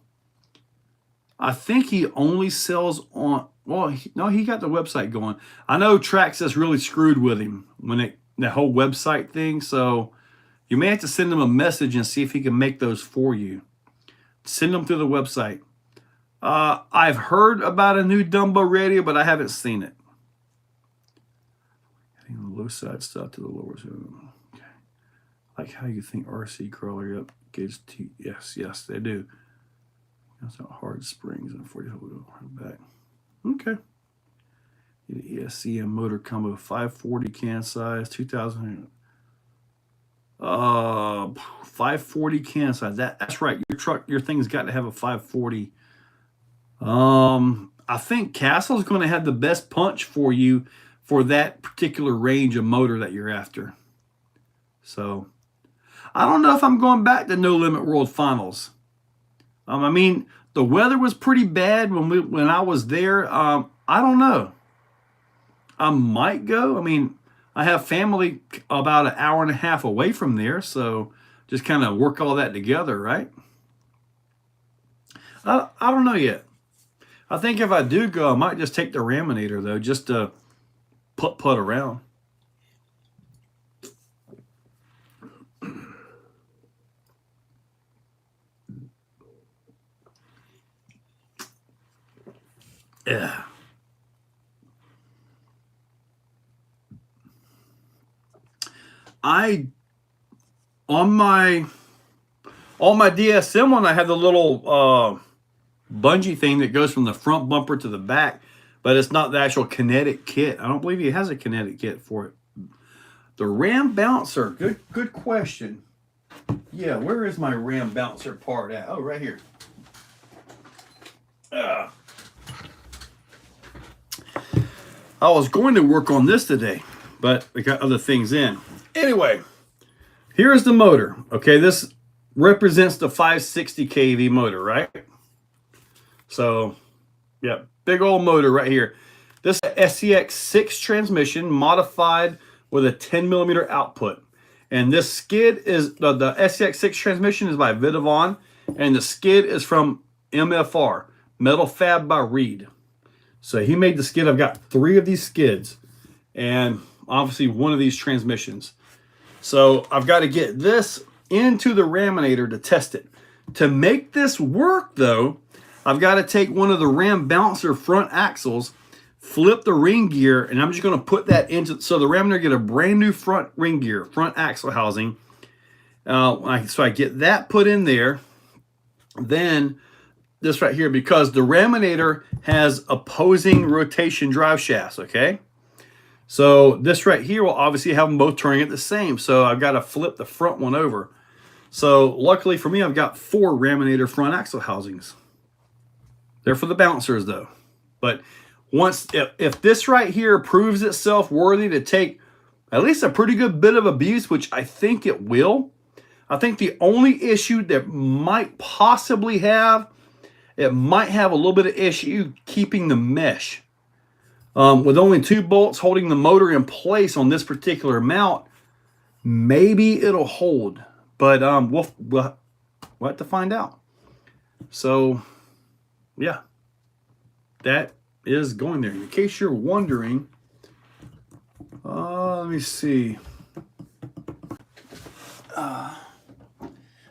think he only sells on. Well, he got the website going. I know Traxxas really screwed with him when the whole website thing. So you may have to send him a message and see if he can make those for you. Send them through the website. I've heard about a new Dumbo radio, but I haven't seen it. Adding the low side stuff to the lower side. Okay. Like how you think RC Crawler, yep, gauge T. Yes, they do. That's not hard springs and 40 back. Okay. Get an ESCM motor combo, 540 can size, 2000. 540 can size. That's right. Your thing's got to have a 540. I think Castle's going to have the best punch for you for that particular range of motor that you're after. So, I don't know if I'm going back to No Limit World Finals. I mean, the weather was pretty bad when I was there. I don't know. I might go. I mean, I have family about an hour and a half away from there, so just kind of work all that together, right? I don't know yet. I think if I do go, I might just take the Raminator, though, just to putt around. Yeah. On my DSM one, I have the little bungee thing that goes from the front bumper to the back, but it's not the actual kinetic kit. I don't believe he has a kinetic kit for it. The Ram Bouncer, good question. Yeah, where is my Ram Bouncer part at? Oh, right here. I was going to work on this today, but I got other things in. Anyway, here's the motor. Okay, this represents the 560 kV motor, right? So, yeah, big old motor right here. This SCX6 transmission modified with a 10 millimeter output. And this skid is, the SCX6 transmission is by Vidavon, and the skid is from MFR, Metal Fab by Reed. So he made the skid. I've got 3 of these skids, and obviously one of these transmissions. So I've got to get this into the raminator to test it. To make this work, though, I've got to take one of the ram bouncer front axles, flip the ring gear, and I'm just going to put that into, so the raminator get a brand new front ring gear, front axle housing. So I get that put in there. Then this right here, because the raminator has opposing rotation drive shafts, okay? So this right here will obviously have them both turning at the same. So I've got to flip the front one over. So luckily for me, I've got 4 raminator front axle housings. They're for the bouncers though. But once, if this right here proves itself worthy to take at least a pretty good bit of abuse, which I think it will, I think the only issue that might possibly have, it might have a little bit of issue keeping the mesh. With only 2 bolts holding the motor in place on this particular mount, maybe it'll hold. But we'll have to find out. So, yeah, that is going there. In case you're wondering, let me see.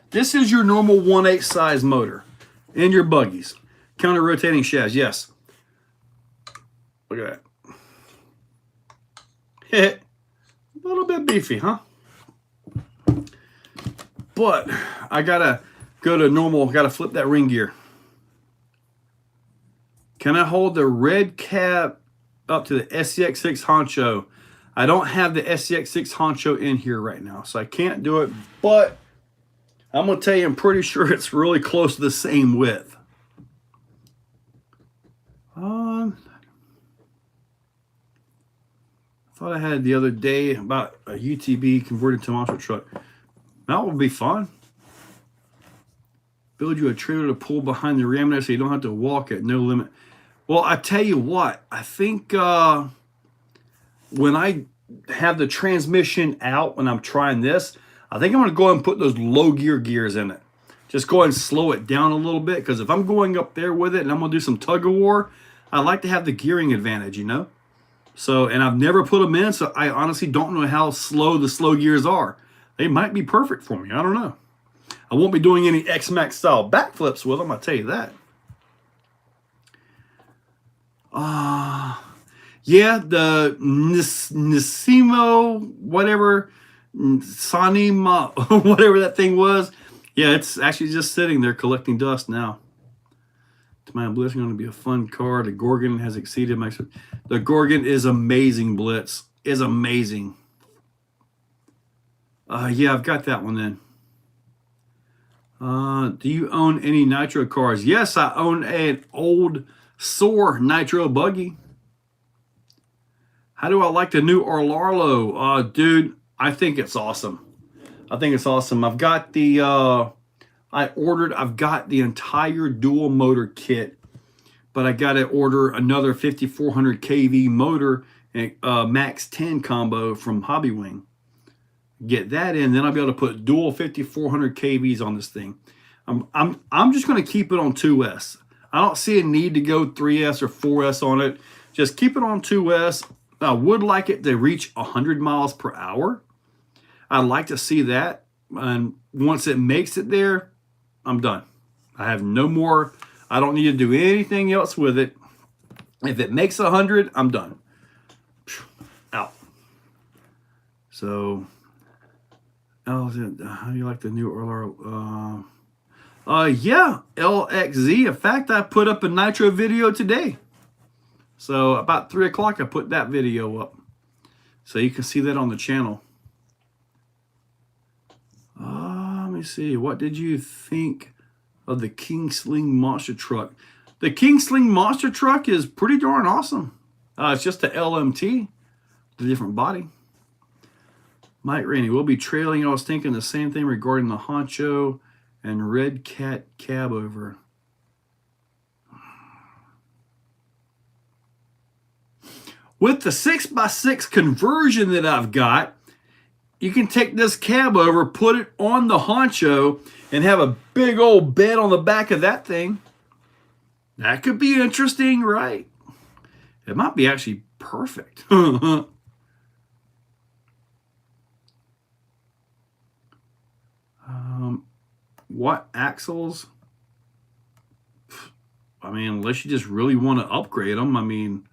This is your normal 1/8 size motor in your buggies. Counter rotating shafts, yes. Look at that. A little bit beefy, huh? But I gotta go to normal, gotta flip that ring gear. Can I hold the Redcat up to the SCX6 honcho? I don't have the SCX6 honcho in here right now, so I can't do it, but I'm gonna tell you, I'm pretty sure it's really close to the same width. I thought I had the other day about a UTV converted to a monster truck. That would be fun. Build you a trailer to pull behind the raminator so you don't have to walk at no limit. Well, I tell you what, I think when I have the transmission out when I'm trying this, I think I'm going to go ahead and put those low gears in it. Just go ahead and slow it down a little bit, because if I'm going up there with it and I'm going to do some tug of war, I like to have the gearing advantage, you know? So, and I've never put them in, so I honestly don't know how slow the slow gears are. They might be perfect for me. I don't know. I won't be doing any X-Max style backflips with them, I'll tell you that. Yeah, the Nisimo, whatever, Sanima, whatever that thing was. Yeah, it's actually just sitting there collecting dust now. To my bliss, going to be a fun car. The Gorgon has exceeded my... The Gorgon is amazing, Blitz. Is amazing. Yeah, I've got that one then. Do you own any nitro cars? Yes, I own an old Soar nitro buggy. How do I like the new Orlarlo? Dude, I think it's awesome. I think it's awesome. I've got the I've got the entire dual motor kit, but I got to order another 5400 kV motor and max 10 combo from Hobby Wing. Get that in, then I'll be able to put dual 5400 kVs on this thing. I'm just going to keep it on 2S. I don't see a need to go 3S or 4S on it. Just keep it on 2S. I would like it to reach 100 miles per hour. I'd like to see that. And once it makes it there, I'm done. I have no more. I don't need to do anything else with it. If it makes 100, I'm done. Out. So, how do you like the new Orlar? Yeah, LXZ. In fact, I put up a nitro video today. So about 3 o'clock, I put that video up. So you can see that on the channel. Let me see. What did you think of the King Sling monster truck? The King Sling monster truck is pretty darn awesome. It's just a LMT, the different body. Mike Rainey, we'll be trailing. I was thinking the same thing regarding the Honcho and Redcat cab over. With the 6x6 conversion that I've got, you can take this cab over, put it on the Honcho, and have a big old bed on the back of that thing. That could be interesting, right? It might be actually perfect. What axles? I mean, unless you just really want to upgrade them. I mean,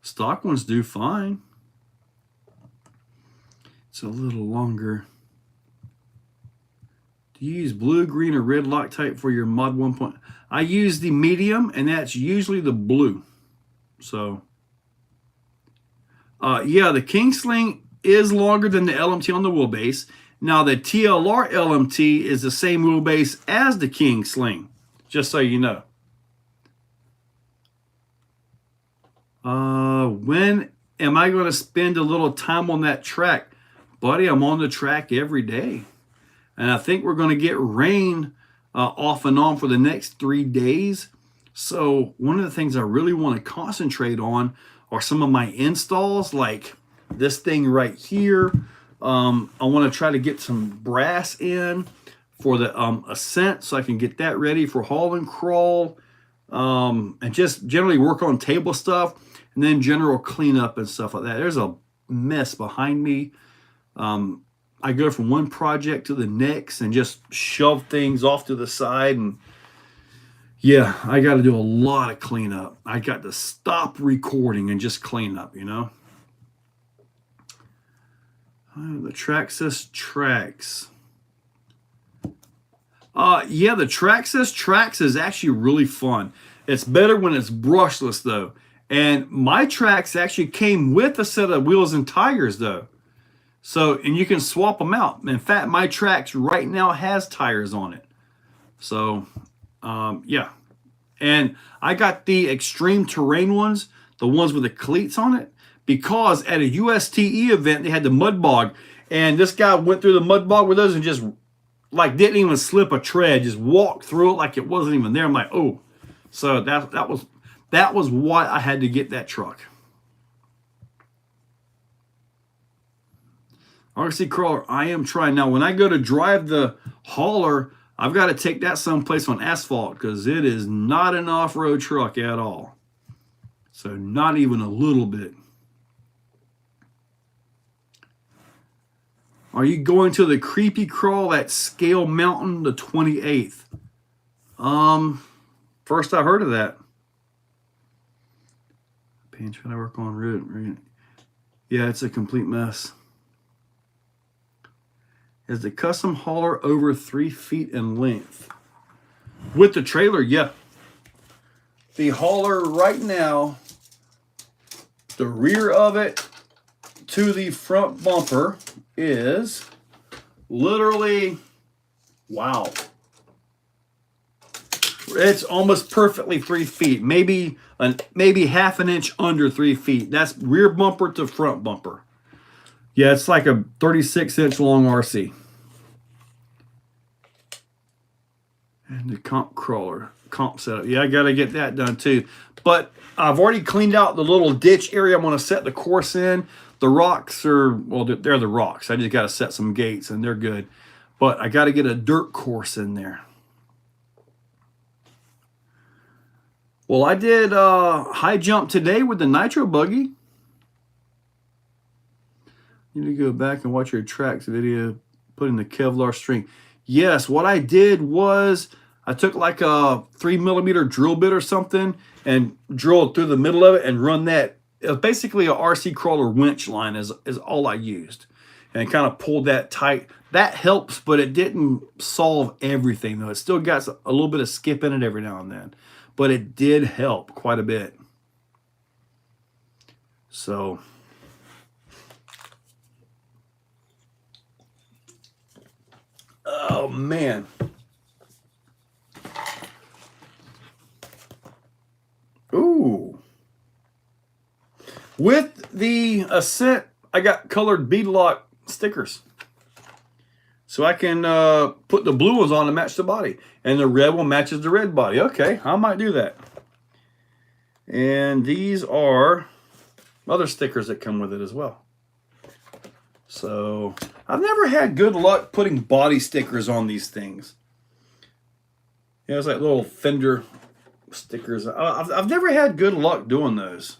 stock ones do fine. It's a little longer. Do you use blue, green, or red Loctite for your Mod 1. I use the medium, and that's usually the blue. So, yeah, the King Sling is longer than the LMT on the wheelbase. Now, the TLR LMT is the same wheelbase as the King Sling, just so you know. When am I going to spend a little time on that track? Buddy, I'm on the track every day. And I think we're going to get rain off and on for the next 3 days. So one of the things I really want to concentrate on are some of my installs, like this thing right here. I want to try to get some brass in for the Ascent so I can get that ready for haul and crawl. And just generally work on table stuff, and then general cleanup and stuff like that. There's a mess behind me. I go from one project to the next and just shove things off to the side. And yeah, I got to do a lot of cleanup. I got to stop recording and just clean up, you know. The Traxxas Trax. Yeah, the Traxxas Trax is actually really fun. It's better when it's brushless, though. And my Trax actually came with a set of wheels and tires, though. So, and you can swap them out. In fact, my Trax right now has tires on it. So, yeah. And I got the extreme terrain ones, the ones with the cleats on it, because at a USTE event, they had the mud bog. And this guy went through the mud bog with us and just, like, didn't even slip a tread, just walked through it like it wasn't even there. I'm like, oh. So that was why I had to get that truck. RC Crawler, I am trying. Now, when I go to drive the hauler, I've got to take that someplace on asphalt because it is not an off-road truck at all. So not even a little bit. Are you going to the creepy crawl at Scale Mountain the 28th? First I heard of that. Pain trying to work on route. Yeah, it's a complete mess. Is the custom hauler over 3 feet in length? With the trailer, yeah. The hauler right now, the rear of it to the front bumper is literally, wow. It's almost perfectly 3 feet, maybe half an inch under 3 feet. That's rear bumper to front bumper. Yeah, it's like a 36-inch long RC. And the comp setup. Yeah, I got to get that done too. But I've already cleaned out the little ditch area I'm going to set the course in. The rocks are, well, they're the rocks. I just got to set some gates and they're good. But I got to get a dirt course in there. Well, I did high jump today with the nitro buggy. You need to go back and watch your tracks video, putting the Kevlar string. Yes, what I did was I took like a 3mm drill bit or something and drilled through the middle of it and run that. It was basically a RC crawler winch line is all I used. And kind of pulled that tight. That helps, but it didn't solve everything though. It still got a little bit of skip in it every now and then. But it did help quite a bit. So oh man. Ooh. With the Ascent, I got colored beadlock stickers. So I can put the blue ones on to match the body. And the red one matches the red body. Okay, I might do that. And these are other stickers that come with it as well. So I've never had good luck putting body stickers on these things. Yeah, it's like little fender stickers. I've never had good luck doing those.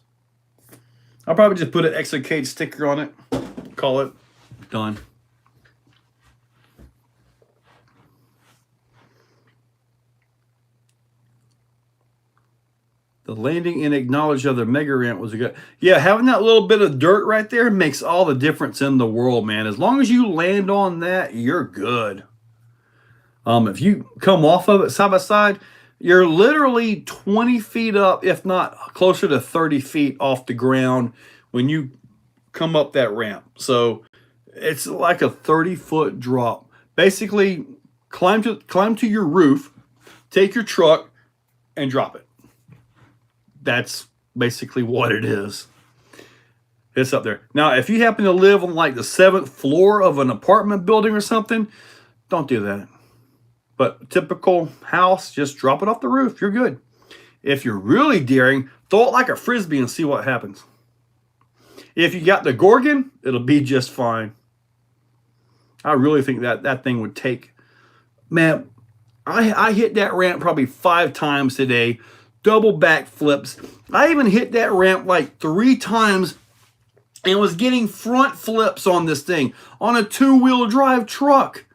I'll probably just put an Exocaged sticker on it. Call it done. The landing and acknowledge of the mega ramp was a good. Yeah, having that little bit of dirt right there makes all the difference in the world, man. As long as you land on that, you're good. If you come off of it side by side, you're literally 20 feet up, if not closer to 30 feet off the ground when you come up that ramp. So it's like a 30-foot drop. Basically, climb to your roof, take your truck, and drop it. That's basically what it is. It's up there. Now, if you happen to live on like the 7th floor of an apartment building or something, don't do that. But typical house, just drop it off the roof. You're good. If you're really daring, throw it like a frisbee and see what happens. If you got the Gorgon, it'll be just fine. I really think that thing would take... Man, I hit that ramp probably 5 times today. Double backflips. I even hit that ramp like 3 times and was getting front flips on this thing on a 2-wheel drive truck.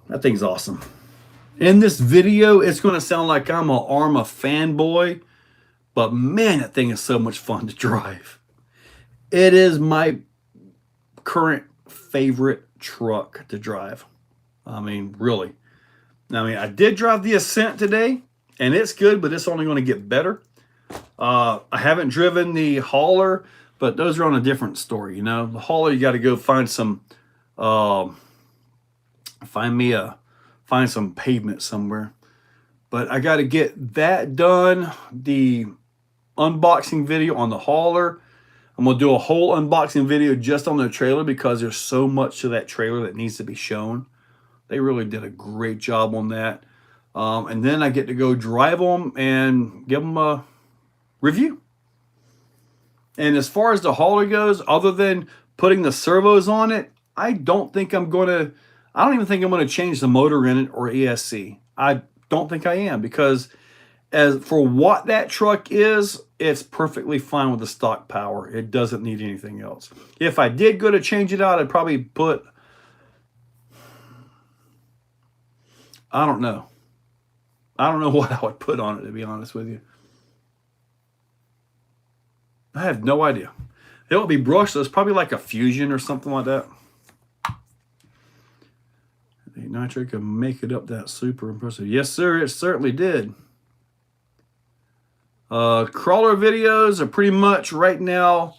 That thing's awesome. In this video, it's going to sound like I'm an Arma fanboy, but man, that thing is so much fun to drive. It is my current favorite truck to drive. I mean, really. I did drive the Ascent today. And it's good, but it's only going to get better. I haven't driven the hauler, but those are on a different story. You know, the hauler, you got to go find some, find some pavement somewhere. But I got to get that done. The unboxing video on the hauler. I'm going to do a whole unboxing video just on the trailer because there's so much to that trailer that needs to be shown. They really did a great job on that. And then I get to go drive them and give them a review. And as far as the hauler goes, other than putting the servos on it, I don't even think I'm going to change the motor in it or ESC. I don't think I am, because as for what that truck is, it's perfectly fine with the stock power. It doesn't need anything else. If I did go to change it out, I'd probably put, I don't know what I would put on it, to be honest with you. I have no idea. It will be brushless, probably like a Fusion or something like that. The Nitro can make it up that super impressive. Yes, sir, it certainly did. Crawler videos are pretty much right now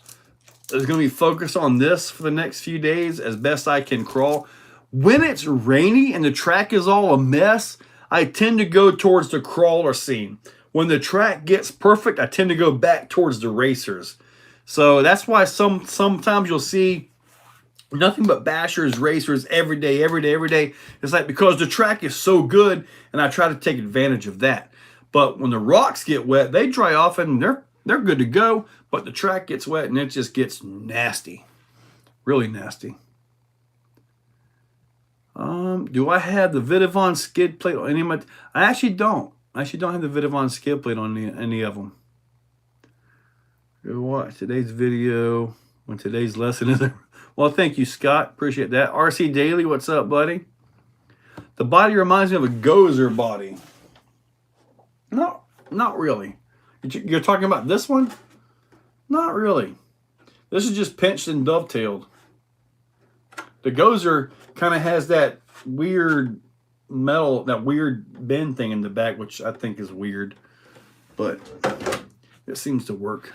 is going to be focused on this for the next few days as best I can crawl. When it's rainy and the track is all a mess, I tend to go towards the crawler scene. When the track gets perfect, I tend to go back towards the racers. So that's why sometimes you'll see nothing but bashers, racers every day. It's like because the track is so good, and I try to take advantage of that. But when the rocks get wet, they dry off and they're good to go. But the track gets wet and it just gets nasty, really nasty. Do I have the Vidavon skid plate on any of my... I actually don't. I actually don't have the Vidavon skid plate on any of them. Go watch today's video when today's lesson is... Well, thank you, Scott. Appreciate that. RC Daily, what's up, buddy? The body reminds me of a Gozer body. No, not really. You're talking about this one? Not really. This is just pinched and dovetailed. The Gozer kind of has that weird metal, that weird bend thing in the back, which I think is weird, but it seems to work.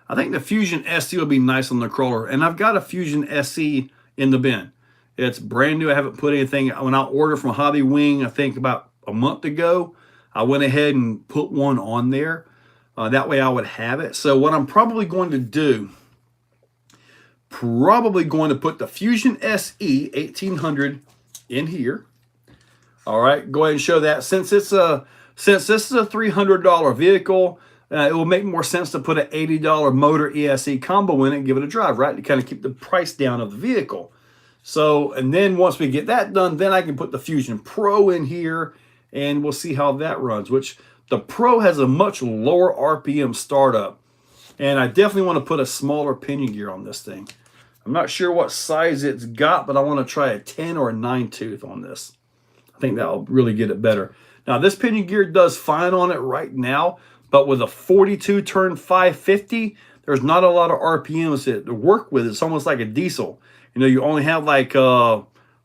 I think the Fusion SC will be nice on the crawler, and I've got a Fusion SC in the bin. It's brand new. I haven't put anything. When I ordered from Hobby Wing, I think about a month ago, I went ahead and put one on there. That way I would have it. So what I'm probably going to do, probably going to put the Fusion SE 1800 in here. All right, go ahead and show that. Since this is a $300 vehicle, it will make more sense to put an $80 motor ESC combo in it and give it a drive, right? To kind of keep the price down of the vehicle. So, and then once we get that done, then I can put the Fusion Pro in here and we'll see how that runs, which the Pro has a much lower RPM startup. And I definitely want to put a smaller pinion gear on this thing. I'm not sure what size it's got, but I want to try a 10 or a 9 tooth on this. I think that'll really get it better. Now, this pinion gear does fine on it right now, but with a 42 turn 550, there's not a lot of RPMs to work with. It's almost like a diesel. You know, you only have like,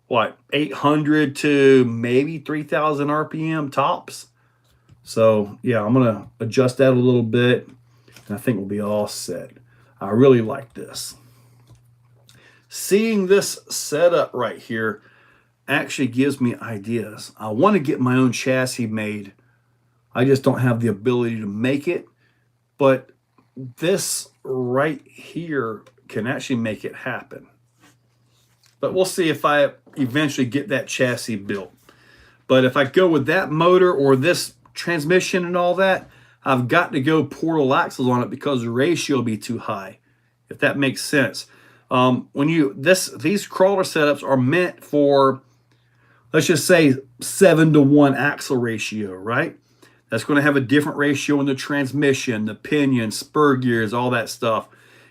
what, 800 to maybe 3,000 RPM tops. So, yeah, I'm going to adjust that a little bit, and I think we'll be all set. I really like this. Seeing this setup right here actually gives me ideas. I want to get my own chassis made. I just don't have the ability to make it. But this right here can actually make it happen. But we'll see if I eventually get that chassis built. But if I go with that motor or this transmission and all that, I've got to go portal axles on it because the ratio will be too high, if that makes sense. These crawler setups are meant for, let's just say 7-to-1 axle ratio, right? That's going to have a different ratio in the transmission, the pinion, spur gears, all that stuff.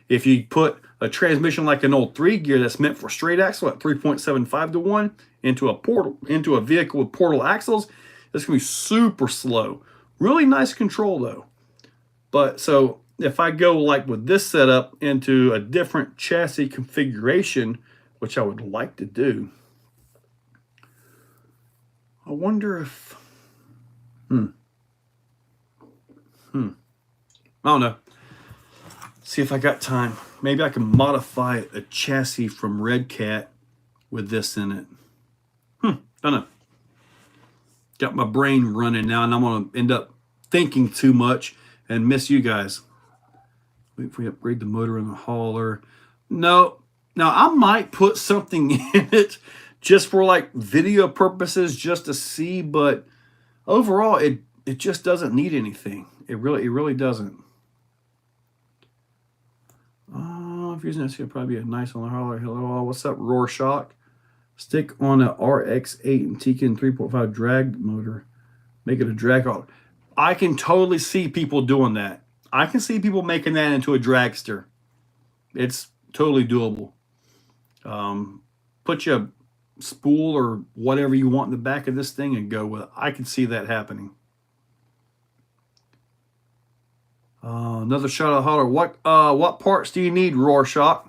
If you put a transmission like an old 3-gear that's meant for straight axle at 3.75-to-1 into a vehicle with portal axles, it's going to be super slow. Really nice control though. But so if I go like with this setup into a different chassis configuration, which I would like to do, I wonder if, I don't know. See if I got time. Maybe I can modify a chassis from Redcat with this in it. Don't know. Got my brain running now, and I'm going to end up thinking too much and miss you guys. Wait for you to upgrade the motor in the hauler. No. Now, I might put something in it just for like video purposes, just to see, but overall, it just doesn't need anything. It really doesn't. If you're using this, it'll probably be a nice on the hauler. Hello, what's up, Rorschach? Stick on a RX-8 and Tekin 3.5 drag motor. Make it a drag hauler. I can totally see people doing that. I can see people making that into a dragster. It's totally doable. Put you a spool or whatever you want in the back of this thing and go with it. I can see that happening. Another shot of the hauler. What parts do you need, Rorschach?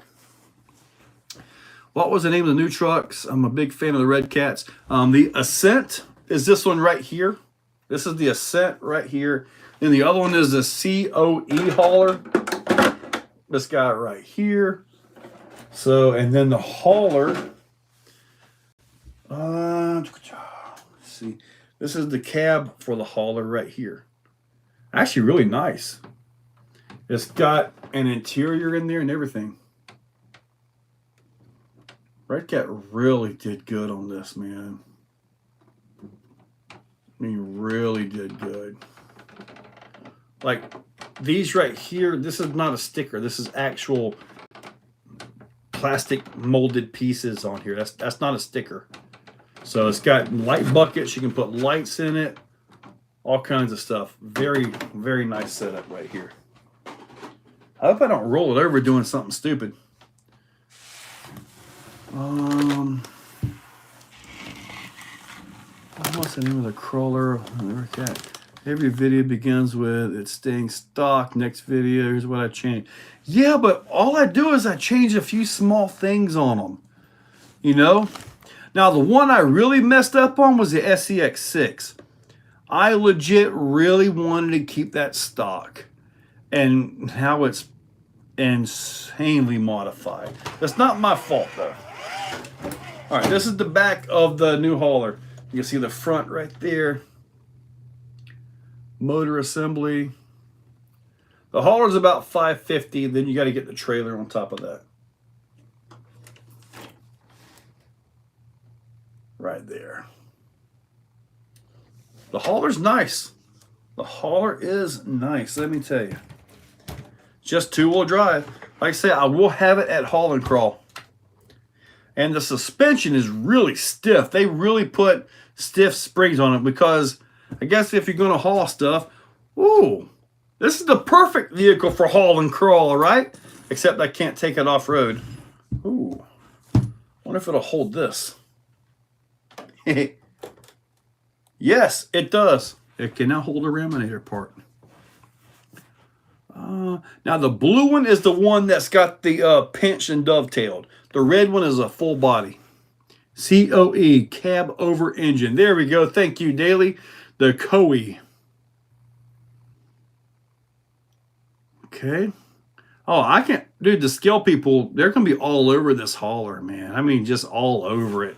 What was the name of the new trucks? I'm a big fan of the Redcats. The Ascent is this one right here. This is the Ascent right here. And the other one is the COE hauler. This guy right here. So, and then the hauler. Let's see. This is the cab for the hauler right here. Actually, really nice. It's got an interior in there and everything. Redcat really did good on this, man. I mean, really did good. Like, these right here, this is not a sticker. This is actual plastic molded pieces on here. That's not a sticker. So it's got light buckets. You can put lights in it. All kinds of stuff. Very, very nice setup right here. I hope I don't roll it over doing something stupid. What's the name of the crawler? Every video begins with it's staying stock. Next video, here's what I changed. Yeah, but all I do is I change a few small things on them. You know? Now, the one I really messed up on was the SCX6. I legit really wanted to keep that stock. And how it's insanely modified. That's not my fault, though. All right, this is the back of the new hauler. You can see the front right there. Motor assembly. The hauler's about $550. Then you got to get the trailer on top of that. Right there. The hauler's nice. The hauler is nice, let me tell you. Just two-wheel drive. Like I say, I will have it at haul and crawl. And the suspension is really stiff. They really put stiff springs on it because I guess if you're going to haul stuff, ooh, this is the perfect vehicle for haul and crawl, right? Except I can't take it off-road. Ooh, wonder if it'll hold this. Yes, it does. It can now hold a laminator part. Now the blue one is the one that's got the pinch and dovetailed. The red one is a full body. COE, cab over engine. There we go. Thank you, Daily. The COE. Okay. Oh, I can't, dude, the scale people, they're going to be all over this hauler, man. I mean, just all over it.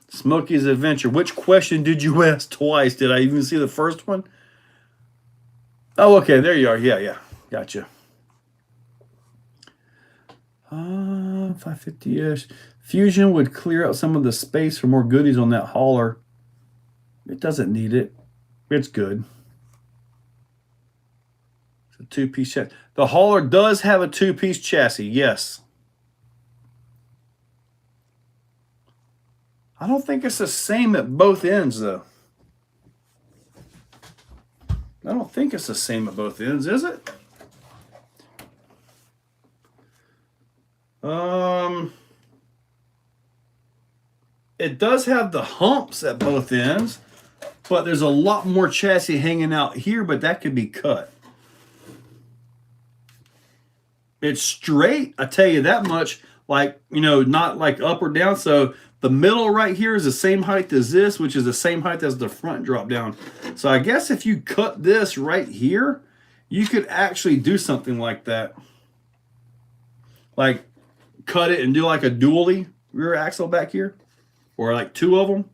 Smokey's Adventure. Which question did you ask twice? Did I even see the first one? Oh, okay. There you are. Yeah. Gotcha. 550-ish. Fusion would clear out some of the space for more goodies on that hauler. It doesn't need it. It's good. It's a two-piece chassis. The hauler does have a two-piece chassis, yes. I don't think it's the same at both ends, though. I don't think it's the same at both ends, is it? It does have the humps at both ends, but there's a lot more chassis hanging out here, but that could be cut. It's straight, I tell you that much, like, you know, not like up or down. So the middle right here is the same height as this, which is the same height as the front drop down. So I guess if you cut this right here, you could actually do something like that. Like cut it and do like a dually rear axle back here, or like two of them.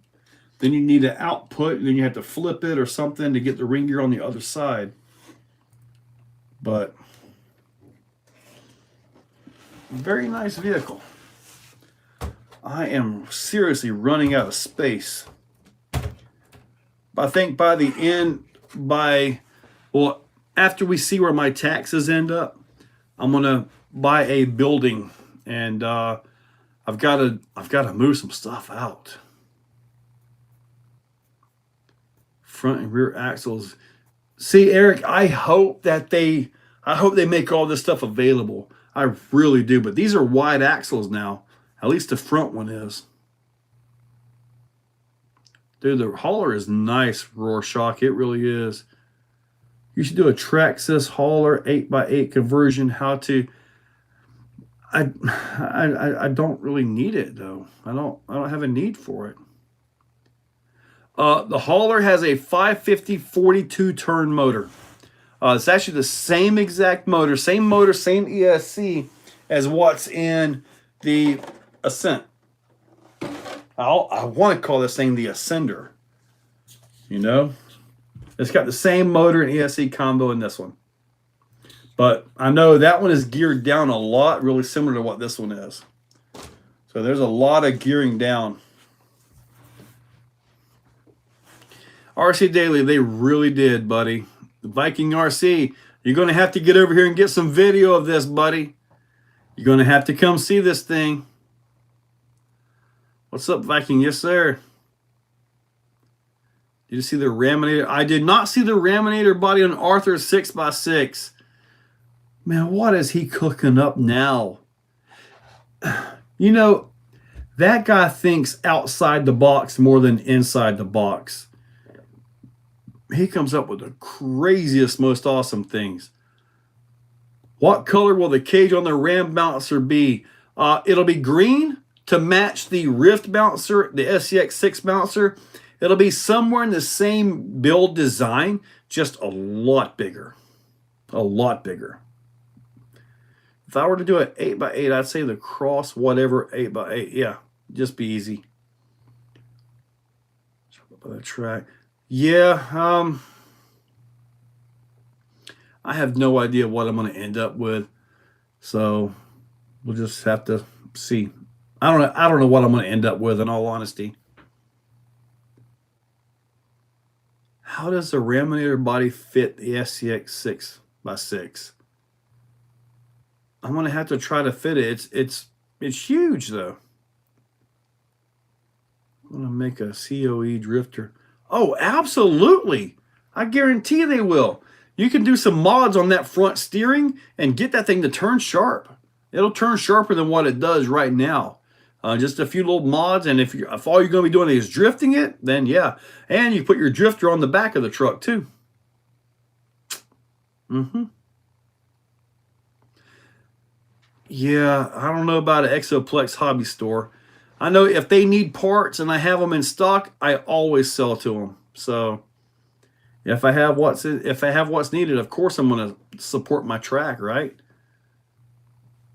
Then you need an output, and then you have to flip it or something to get the ring gear on the other side. But very nice vehicle. I am seriously running out of space. I think by the end, well, after we see where my taxes end up, I'm gonna buy a building, and I've got to move some stuff out. Front and rear axles. See, Eric, I hope they make all this stuff available. I really do, but these are wide axles now. At least the front one is. Dude, the hauler is nice, Rorschach. It really is. You should do a Traxxas hauler 8x8 conversion. How to? I don't really need it though. I don't have a need for it. The hauler has a 550 42 turn motor. It's actually the same exact motor, same ESC as what's in the Ascent. I want to call this thing the Ascender. You know, it's got the same motor and ESC combo in this one. But I know that one is geared down a lot, really similar to what this one is. So there's a lot of gearing down. RC Daily, they really did, buddy. The Viking RC, you're going to have to get over here and get some video of this, buddy. You're going to have to come see this thing. What's up, Viking? Yes, sir. Did you see the Raminator? I did not see the Raminator body on Arthur's 6x6. Man, what is he cooking up now? You know, that guy thinks outside the box more than inside the box. He comes up with the craziest, most awesome things. What color will the cage on the Ram bouncer be? It'll be green to match the Rift bouncer, the SCX6 bouncer. It'll be somewhere in the same build design, just a lot bigger. A lot bigger. If I were to do an 8x8, I'd say the Cross whatever 8x8. Yeah, just be easy. Jump up on the track. Yeah, I have no idea what I'm going to end up with. So we'll just have to see. I don't know what I'm going to end up with, in all honesty. How does the Raminator body fit the SCX 6x6? I'm going to have to try to fit it. It's huge, though. I'm going to make a COE drifter. Oh, absolutely. I guarantee they will. You can do some mods on that front steering and get that thing to turn sharp. It'll turn sharper than what it does right now. Just a few little mods, and if all you're going to be doing is drifting it, then yeah. And you put your drifter on the back of the truck too. Yeah, I don't know about an Exoplex hobby store. I know if they need parts and I have them in stock, I always sell to them. So if I have what's needed, of course I'm going to support my track, right?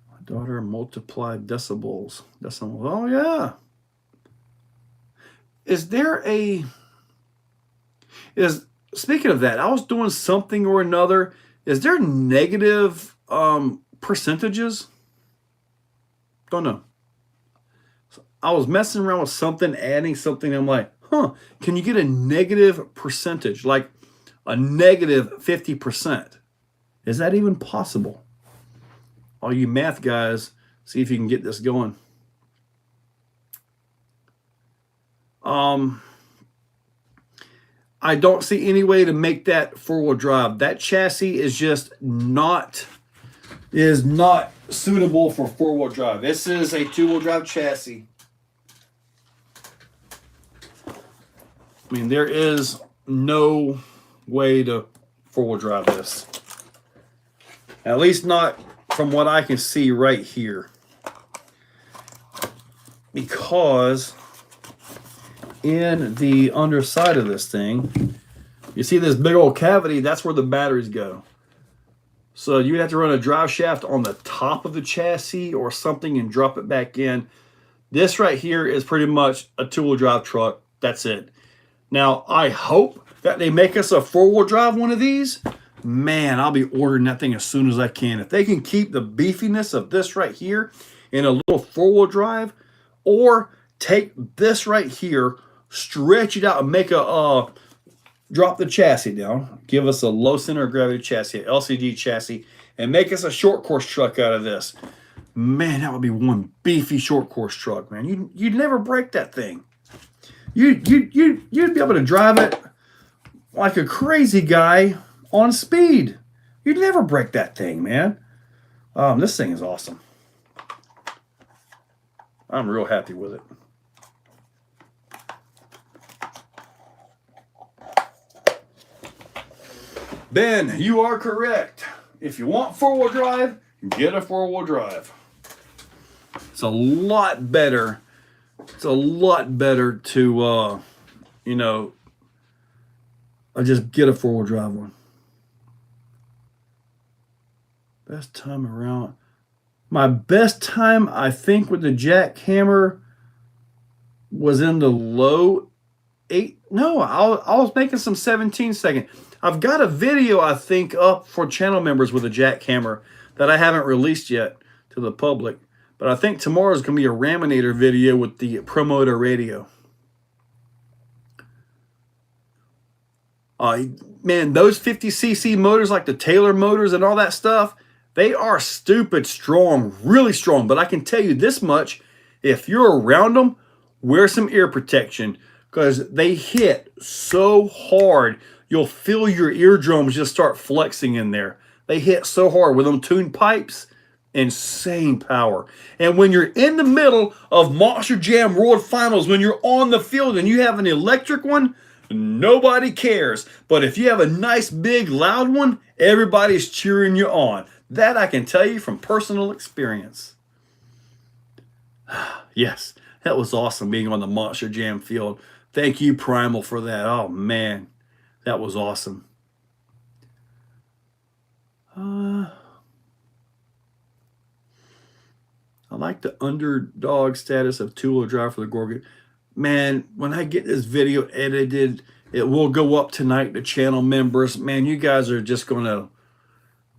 My daughter multiplied decibels. Oh yeah. Speaking of that, I was doing something or another. Is there negative percentages? Don't know. I was messing around with something, adding something. I'm like, can you get a negative percentage, like a negative 50%? Is that even possible? All you math guys, see if you can get this going. I don't see any way to make that four-wheel drive. That chassis is just not suitable for four-wheel drive. This is a two-wheel drive chassis. I mean, there is no way to four-wheel drive this. At least not from what I can see right here. Because in the underside of this thing, you see this big old cavity, that's where the batteries go. So you have to run a drive shaft on the top of the chassis or something and drop it back in. This right here is pretty much a two-wheel drive truck. That's it. Now, I hope that they make us a four-wheel drive one of these. Man, I'll be ordering that thing as soon as I can. If they can keep the beefiness of this right here in a little four-wheel drive, or take this right here, stretch it out and make a drop the chassis down, give us a low center of gravity chassis, LCG chassis, and make us a short course truck out of this. Man, that would be one beefy short course truck, man. You'd never break that thing. You'd be able to drive it like a crazy guy on speed. You'd never break that thing, man. This thing is awesome. I'm real happy with it. Ben, you are correct. If you want four-wheel drive, get a four-wheel drive. It's a lot better. It's a lot better to, just get a four-wheel drive one. Best time around. My best time, I think, with the jackhammer was in the low 8. No, I was making some 17 second. I've got a video, I think, up for channel members with a jackhammer that I haven't released yet to the public. But I think tomorrow is going to be a Raminator video with the Promoter radio. Man, those 50cc motors, like the Taylor motors and all that stuff, they are stupid strong, really strong. But I can tell you this much, if you're around them, wear some ear protection, because they hit so hard, you'll feel your eardrums just start flexing in there. They hit so hard with them tuned pipes, insane power. And when you're in the middle of Monster Jam World Finals, when you're on the field and you have an electric one, nobody cares. But if you have a nice, big, loud one, everybody's cheering you on. That I can tell you from personal experience. Yes, that was awesome being on the Monster Jam field. Thank you, Primal, for that. Oh, man, that was awesome. I like the underdog status of two-wheel drive for the Gorgon. Man, when I get this video edited, it will go up tonight to channel members. Man, you guys are just going to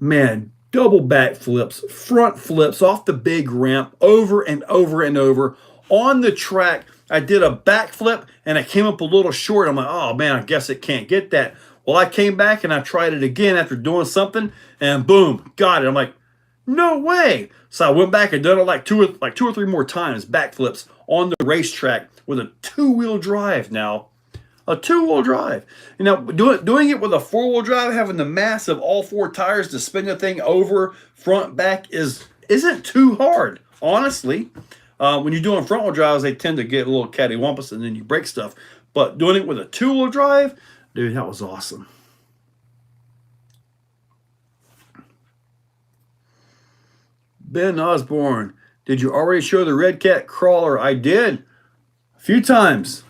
Man, double back flips, front flips off the big ramp, over and over and over. On the track, I did a backflip and I came up a little short. I'm like, oh man, I guess it can't get that. Well, I came back and I tried it again after doing something, and boom, got it. I'm like, no way. So I went back and done it like two or three more times, backflips on the racetrack with a two-wheel drive now. A two-wheel drive. You know, doing it with a four-wheel drive, having the mass of all four tires to spin the thing over, front, back, isn't too hard, honestly. When you're doing front-wheel drives, they tend to get a little cattywampus and then you break stuff. But doing it with a two-wheel drive, dude, that was awesome. Ben Osborne, did you already show the Redcat crawler? I did. A few times.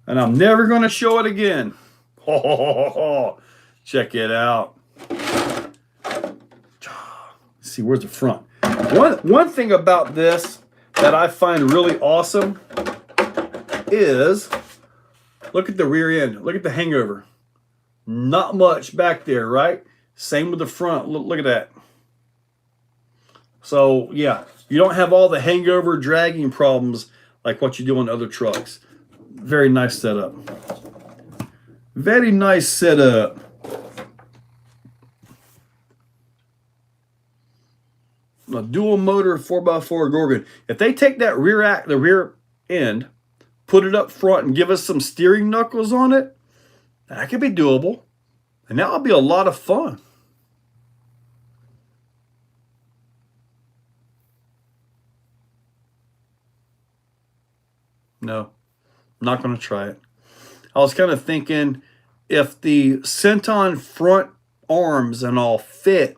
And I'm never going to show it again. Check it out. Let's see, where's the front? One thing about this that I find really awesome is, look at the rear end. Look at the hangover. Not much back there, right? Same with the front. Look at that. So, yeah, you don't have all the hangover dragging problems like what you do on other trucks. Very nice setup. Very nice setup. A dual motor 4x4 Gorgon. If they take that the rear end, put it up front and give us some steering knuckles on it, that could be doable. And that would be a lot of fun. No, I'm not going to try it. I was kind of thinking if the Senton front arms and all fit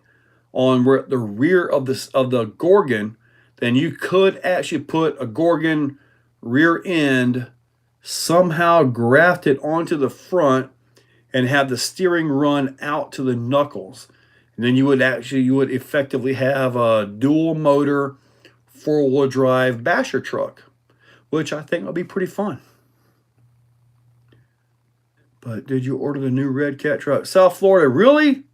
on the rear of the Gorgon, then you could actually put a Gorgon rear end, somehow graft it onto the front and have the steering run out to the knuckles. And then you would effectively have a dual motor 4-wheel drive basher truck, which I think will be pretty fun. But did you order the new Redcat truck? South Florida, really?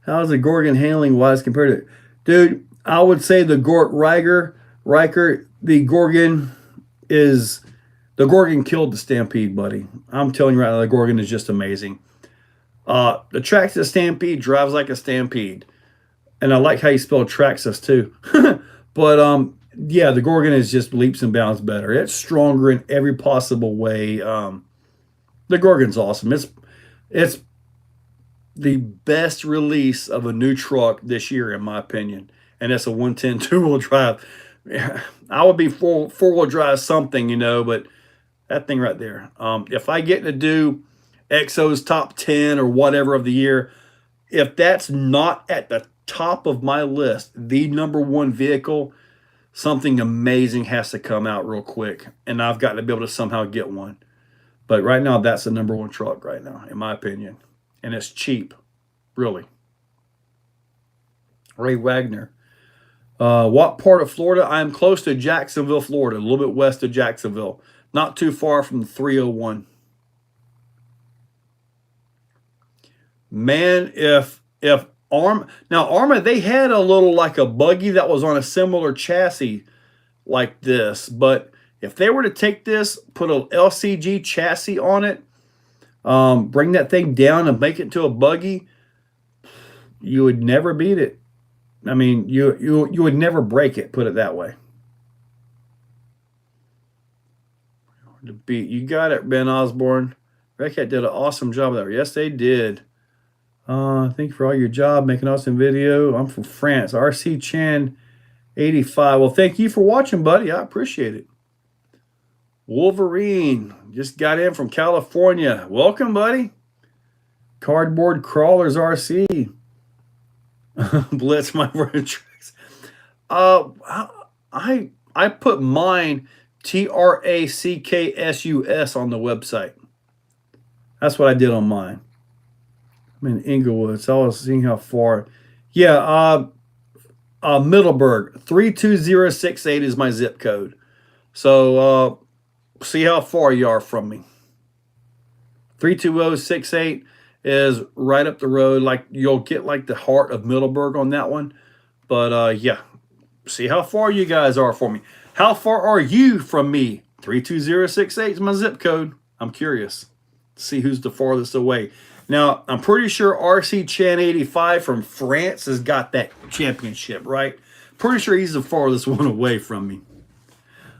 How's the Gorgon handling wise compared to, dude? I would say the Riker, the Gorgon killed the Stampede, buddy. I'm telling you right now, the Gorgon is just amazing. The Traxxas Stampede drives like a Stampede, and I like how you spell Traxxas too. But yeah, the Gorgon is just leaps and bounds better. It's stronger in every possible way. The Gorgon's awesome. It's the best release of a new truck this year, in my opinion. And it's a 110 two-wheel drive. I would be four-wheel drive something, you know, but that thing right there. If I get to do Exo's top 10 or whatever of the year, if that's not at the top of my list, the #1 vehicle, something amazing has to come out real quick. And I've got to be able to somehow get one. But right now, that's the #1 truck right now, in my opinion. And it's cheap, really. Ray Wagner. What part of Florida? I'm close to Jacksonville, Florida, a little bit west of Jacksonville. Not too far from 301. Man, if Arma, they had a little like a buggy that was on a similar chassis like this. But if they were to take this, put a LCG chassis on it, bring that thing down and make it to a buggy, you would never beat it. I mean, you would never break it, put it that way. To beat. You got it, Ben Osborne. Redcat did an awesome job of that. Yes, they did. Thank you for all your job, making awesome video. I'm from France. RC Chan 85. Well, thank you for watching, buddy. I appreciate it. Wolverine just got in from California. Welcome, buddy. Cardboard Crawlers RC. Blitz my word tricks. I put mine TRACKSUS on the website. That's what I did on mine. I'm in Inglewood, so I was seeing how far. Yeah, Middleburg 32068 is my zip code. So see how far you are from me. 32068, is right up the road. Like you'll get like the heart of Middleburg on that one. But yeah, see how far you guys are for me. How far are you from me? 32068 is my zip code. I'm curious. See who's the farthest away. Now, I'm pretty sure RC Chan 85 from France has got that championship, right? Pretty sure he's the farthest one away from me.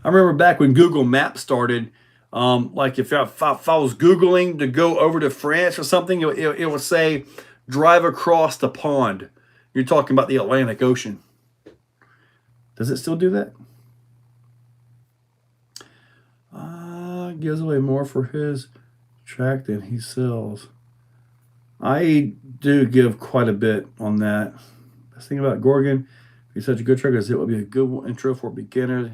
I remember back when Google Maps started, like if I was Googling to go over to France or something, it would say, drive across the pond. You're talking about the Atlantic Ocean. Does it still do that? Gives away more for his track than he sells. I do give quite a bit on that. Best thing about Gorgon, he's such a good tracker, it would be a good intro for beginners.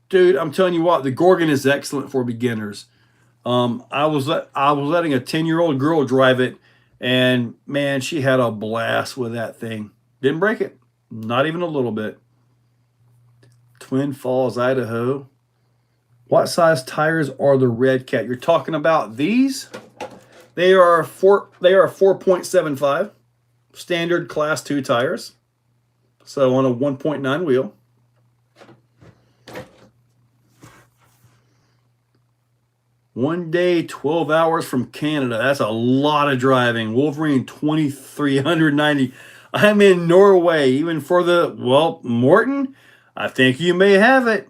Dude, I'm telling you what, the Gorgon is excellent for beginners. I was letting a 10-year-old girl drive it, and man, she had a blast with that thing. Didn't break it, not even a little bit. Twin Falls, Idaho. What size tires are the Redcat? You're talking about these? They are 4.75 standard class 2 tires. So on a 1.9 wheel. One day, 12 hours from Canada. That's a lot of driving. Wolverine 2390. I'm in Norway. Even for the, well, Morton, I think you may have it.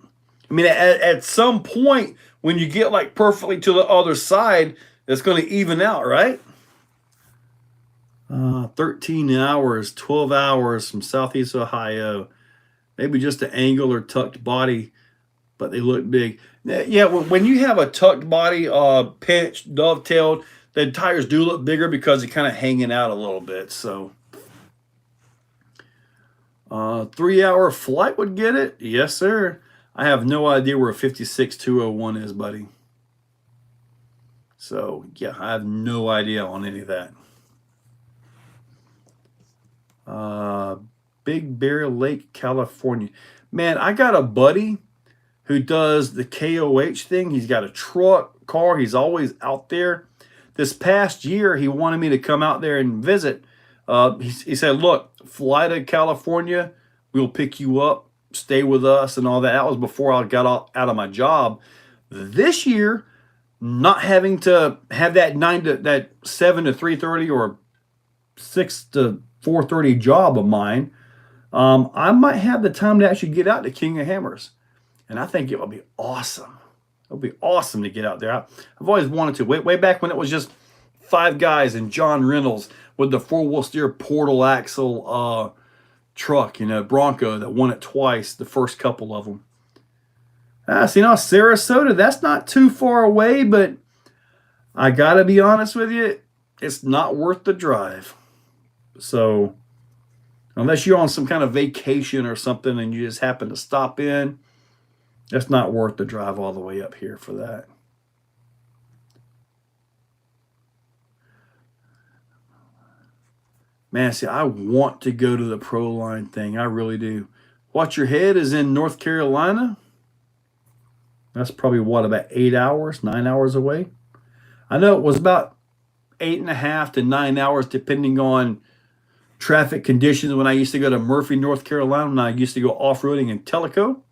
I mean, at some point, when you get like perfectly to the other side, it's going to even out, right? 13 hours, 12 hours from Southeast Ohio. Maybe just an angle or tucked body, but they look big. Yeah, when you have a tucked body, pinched, dovetailed, the tires do look bigger because they're kind of hanging out a little bit. So, 3-hour flight would get it. Yes, sir. I have no idea where 56201 is, buddy. So, yeah, I have no idea on any of that. Big Bear Lake, California. Man, I got a buddy who does the KOH thing. He's got a truck, car. He's always out there. This past year, he wanted me to come out there and visit. He said, look, fly to California. We'll pick you up. Stay with us and all that. That was before I got out of my job. This year, not having to have that 7 to 3:30 or 6 to 4:30 job of mine, I might have the time to actually get out to King of Hammers, and I think it would be awesome. It would be awesome to get out there. I've always wanted to. Way back when it was just 5 guys and John Reynolds with the 4-wheel steer portal axle truck, you know, Bronco that won it twice, the first couple of them. So, you know, Sarasota, that's not too far away, but I got to be honest with you, it's not worth the drive. So, unless you're on some kind of vacation or something and you just happen to stop in, it's not worth the drive all the way up here for that. Man, see, I want to go to the Proline thing. I really do. Watch Your Head is in North Carolina. That's probably, what, about 8 hours, 9 hours away? I know it was about 8.5 to 9 hours, depending on traffic conditions, when I used to go to Murphy, North Carolina, when I used to go off-roading in Tellico.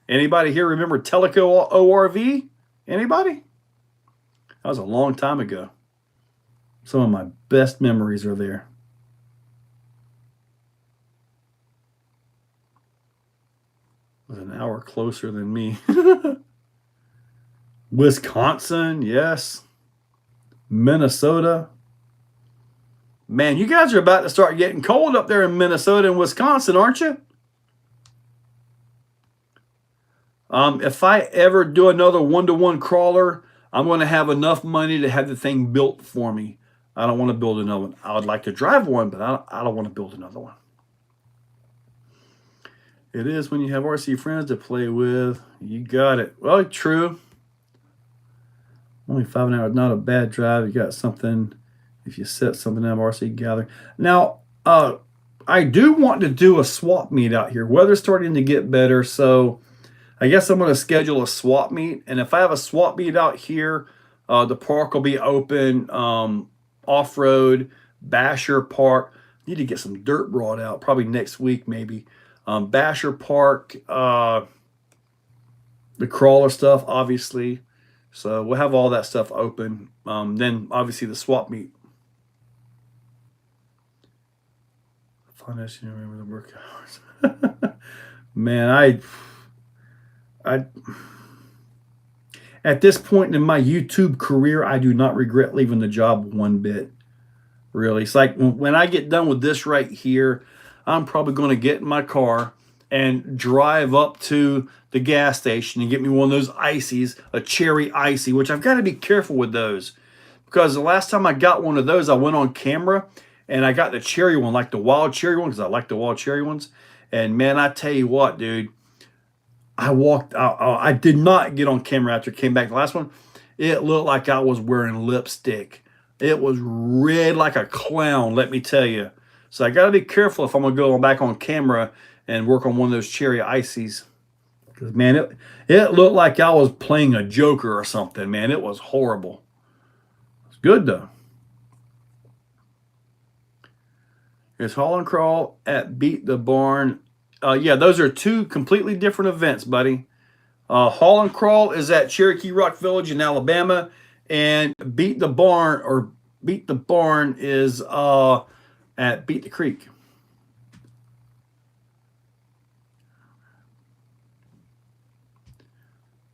Anybody here remember Tellico ORV? Anybody? That was a long time ago. Some of my best memories are there. Was an hour closer than me. Wisconsin, yes. Minnesota. Man, you guys are about to start getting cold up there in Minnesota and Wisconsin, aren't you? If I ever do another 1-to-1 crawler, I'm going to have enough money to have the thing built for me. I don't want to build another one. I would like to drive one, but I don't want to build another one. It is when you have RC friends to play with. You got it. Well, true. Only 5 hours, not a bad drive. You got something, if you set something up, RC gathering. Now, I do want to do a swap meet out here. Weather's starting to get better, so I guess I'm going to schedule a swap meet. And if I have a swap meet out here, The park will be open. Off-road, Basher Park. Need to get some dirt brought out, probably next week maybe. Basher Park, the crawler stuff, obviously. So we'll have all that stuff open. Then obviously the swap meet. Finance, you remember the work hours. Man, I at this point in my YouTube career, I do not regret leaving the job one bit. Really, it's like when I get done with this right here, I'm probably going to get in my car and drive up to the gas station and get me one of those ices, a cherry icy, which I've got to be careful with those, because the last time I got one of those, I went on camera and I got the cherry one, like the wild cherry one, because I like the wild cherry ones. And man, I tell you what, dude, I walked out. I did not get on camera after I came back. The last one, it looked like I was wearing lipstick. It was red like a clown, let me tell you. So I got to be careful if I'm going to go back on camera and work on one of those cherry ices. Because, man, it looked like I was playing a Joker or something, man. It was horrible. It's good, though. Here's Haul and Crawl at Beat the Barn. Yeah, those are two completely different events, buddy. Haul and Crawl is at Cherokee Rock Village in Alabama, and Beat the Barn is at Beat the Creek.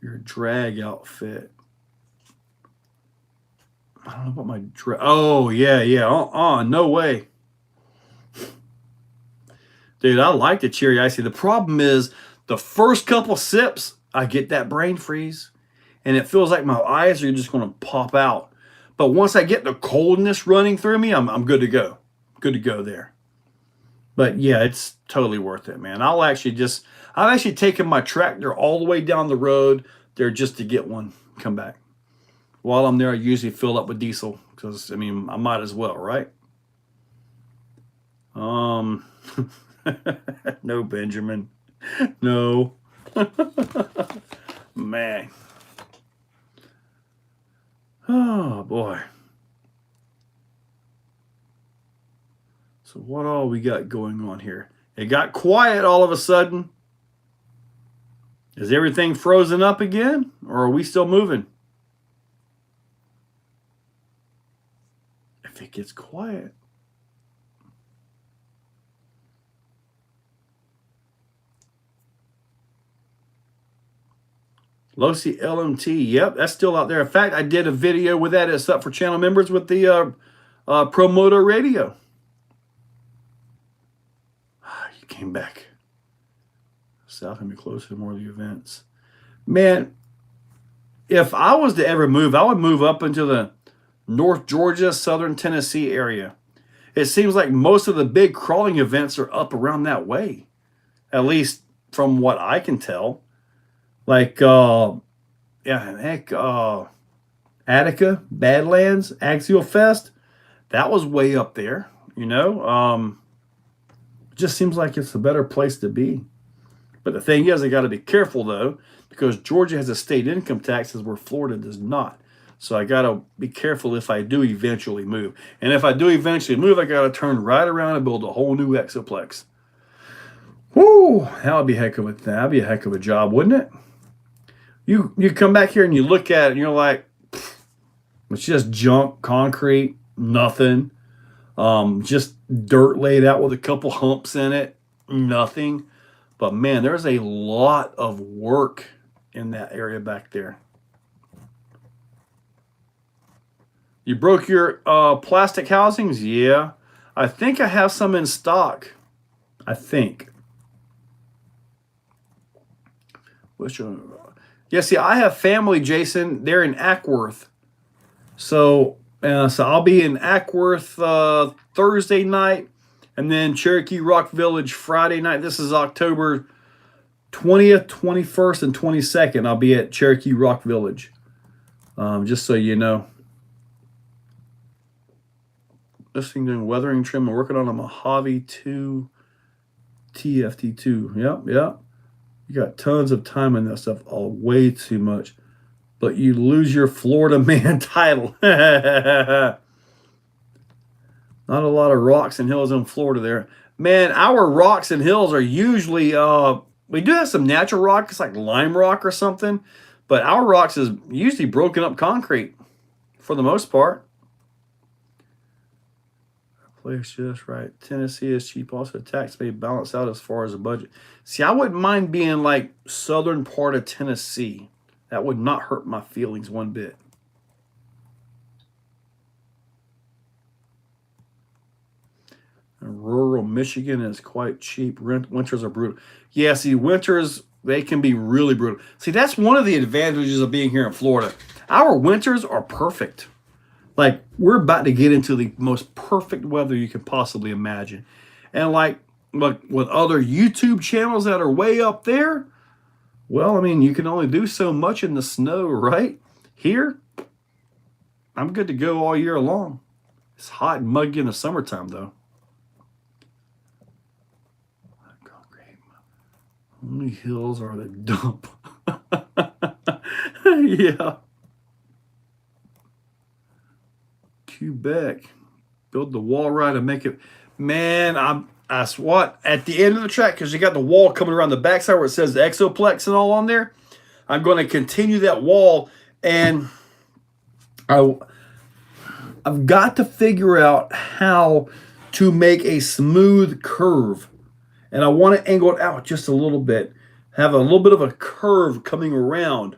Your drag outfit. I don't know about my drag. Oh yeah. No way. Dude, I like the cherry icy. The problem is the first couple sips, I get that brain freeze. And it feels like my eyes are just going to pop out. But once I get the coldness running through me, I'm good to go. Good to go there. But yeah, it's totally worth it, man. I've actually taken my tractor all the way down the road there just to get one, come back. While I'm there, I usually fill up with diesel because, I mean, I might as well, right? No, Benjamin. No. Man. Oh, boy. So what all we got going on here? It got quiet all of a sudden. Is everything frozen up again? Or are we still moving? If it gets quiet. Losi LMT, yep, that's still out there. In fact, I did a video with that. It's up for channel members with the Promoto radio. You came back. South and be closer to more of the events. Man, if I was to ever move, I would move up into the North Georgia, Southern Tennessee area. It seems like most of the big crawling events are up around that way, at least from what I can tell. Like, Attica, Badlands, Axial Fest, that was way up there, you know. It just seems like it's a better place to be. But the thing is, I got to be careful, though, because Georgia has a state income taxes where Florida does not. So I got to be careful if I do eventually move. And if I do eventually move, I got to turn right around and build a whole new Exoplex. Whoo, that'd be a heck of a job, wouldn't it? You come back here and you look at it and you're like, it's just junk, concrete, nothing. Just dirt laid out with a couple humps in it, nothing. But man, there's a lot of work in that area back there. You broke your plastic housings? Yeah. I think I have some in stock. I think. Which one? Yeah, see, I have family, Jason. They're in Ackworth. So I'll be in Ackworth Thursday night, and then Cherokee Rock Village Friday night. This is October 20th, 21st, and 22nd. I'll be at Cherokee Rock Village. Just so you know. This thing doing weathering trim. I'm working on a Mojave 2 TFT2. Yep. You got tons of time in that stuff. Oh, way too much. but you lose your Florida man title. Not a lot of rocks and hills in Florida there. Man, our rocks and hills are usually, we do have some natural rock. It's like lime rock or something. But our rocks is usually broken up concrete for the most part. Place just right. Tennessee is cheap. Also, tax may balance out as far as the budget. See, I wouldn't mind being like southern part of Tennessee. That would not hurt my feelings one bit. And rural Michigan is quite cheap. Winters are brutal. Yeah, see, winters, they can be really brutal. See, that's one of the advantages of being here in Florida. Our winters are perfect. Like, we're about to get into the most perfect weather you could possibly imagine. And like with other YouTube channels that are way up there, well, I mean, you can only do so much in the snow, right? Here, I'm good to go all year long. It's hot and muggy in the summertime, though. Only hills are the dump. Yeah. Quebec. Build the wall right and make it. Man, I swat at the end of the track, because you got the wall coming around the backside where it says the Exoplex and all on there. I'm going to continue that wall, and I've got to figure out how to make a smooth curve. And I want to angle it out just a little bit. Have a little bit of a curve coming around.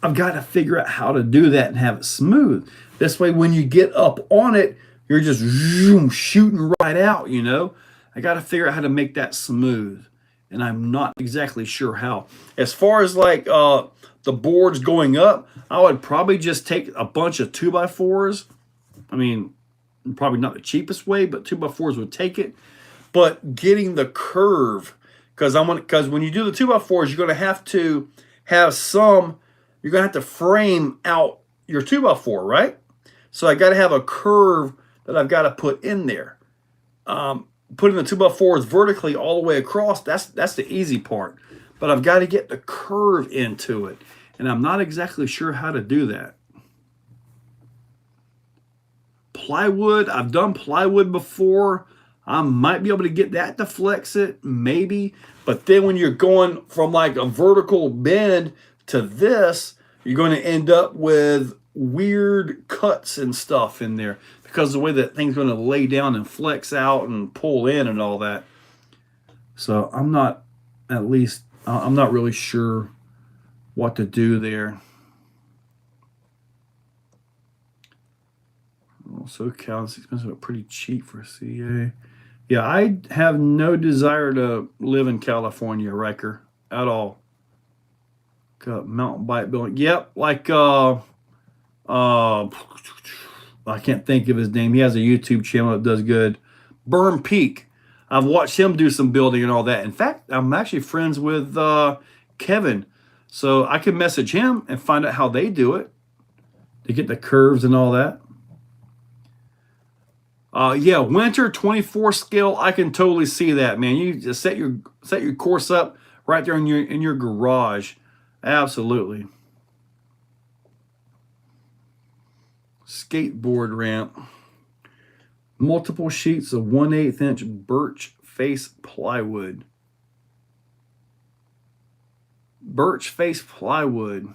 I've got to figure out how to do that and have it smooth. This way, when you get up on it, you're just shooting right out, you know. I got to figure out how to make that smooth. And I'm not exactly sure how. As far as like the boards going up, I would probably just take a bunch of 2x4s. I mean, probably not the cheapest way, but 2x4s would take it. But getting the curve, because when you do the 2x4s, you're going to have some. You're going to have to frame out your 2x4, right? So I got to have a curve that I've got to put in there. Putting the 2x4s vertically all the way across, that's the easy part. But I've got to get the curve into it, and I'm not exactly sure how to do that. Plywood, I've done plywood before. I might be able to get that to flex it, maybe. But then when you're going from like a vertical bend to this, you're going to end up with weird cuts and stuff in there, because of the way that thing's going to lay down and flex out and pull in and all that. So I'm not really sure what to do there. Also, SoCal is expensive but pretty cheap for CA. Yeah, I have no desire to live in California, Riker, at all. Got mountain bike building. Yep, like I can't think of his name. He has a YouTube channel that does good. Burn Peak. I've watched him do some building and all that. In fact, I'm actually friends with Kevin, so I can message him and find out how they do it to get the curves and all that. Yeah, winter 24 scale. I can totally see that, man. You just set your course up right there in your garage. Absolutely. Skateboard ramp. Multiple sheets of 1/8 inch birch face plywood. Birch face plywood.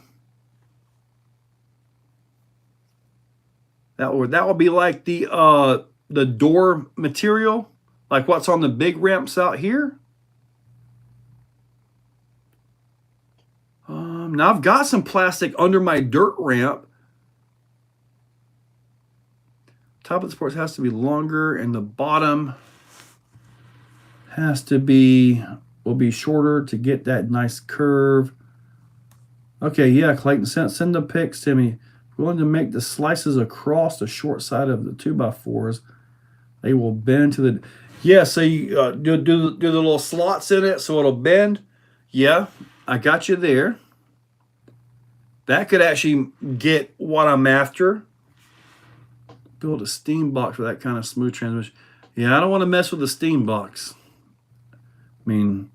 That would be like the door material, like what's on the big ramps out here. Now I've got some plastic under my dirt ramp. Top of the supports has to be longer, and the bottom will be shorter to get that nice curve. Okay, yeah, Clayton, send the pics to me. Willing to make the slices across the short side of the 2x4s. They will bend to the. Yeah, so you do the little slots in it so it'll bend. Yeah, I got you there. That could actually get what I'm after. Build a steam box for that kind of smooth transmission. Yeah, I don't want to mess with the steam box. I mean,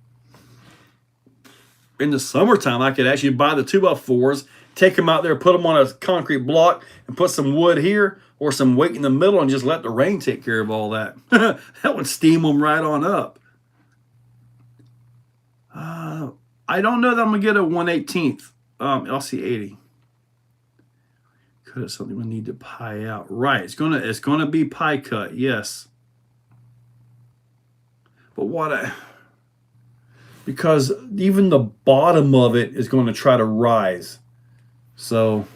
in the summertime, I could actually buy the 2x4s take them out there, put them on a concrete block, and put some wood here or some weight in the middle and just let the rain take care of all that. That would steam them right on up. I don't know that I'm going to get a 1/18th LC80. Cut it something we need to pie out. Right, it's gonna be pie cut, yes. But because even the bottom of it is going to try to rise. So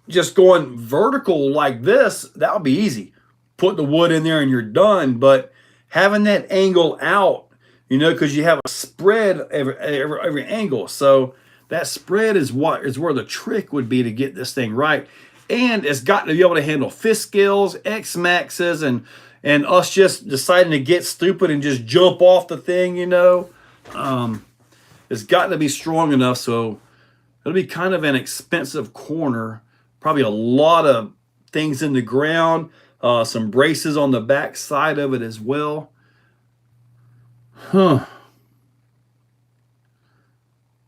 just going vertical like this, that would be easy. Put the wood in there and you're done. But having that angle out, you know, because you have a spread every angle. So that spread is where the trick would be to get this thing right. And it's got to be able to handle fist scales, X maxes, and us just deciding to get stupid and just jump off the thing, you know. It's got to be strong enough, so it'll be kind of an expensive corner. Probably a lot of things in the ground, some braces on the back side of it as well.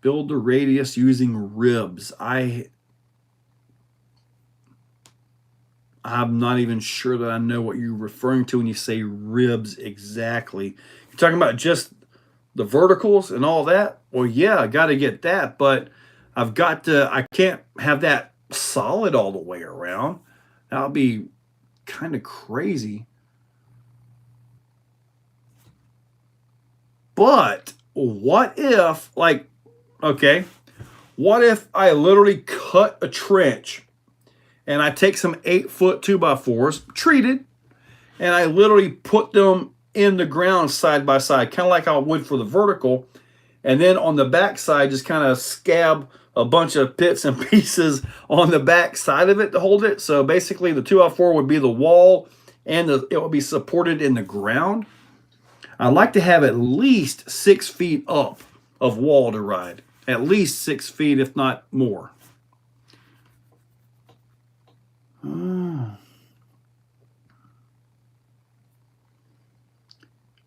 Build the radius using ribs. I'm not even sure that I know what you're referring to when you say ribs exactly. You're talking about just the verticals and all that? Well, yeah, I got to get that, but I can't have that solid all the way around. That'll be kind of crazy. But what if, what if I literally cut a trench and I take some 8-foot 2x4s, treated, and I literally put them in the ground side by side, kind of like I would for the vertical, and then on the back side, just kind of scab a bunch of bits and pieces on the back side of it to hold it. So basically the 2x4 would be the wall, and it would be supported in the ground. I'd like to have at least 6 feet up of wall to ride. At least 6 feet, if not more.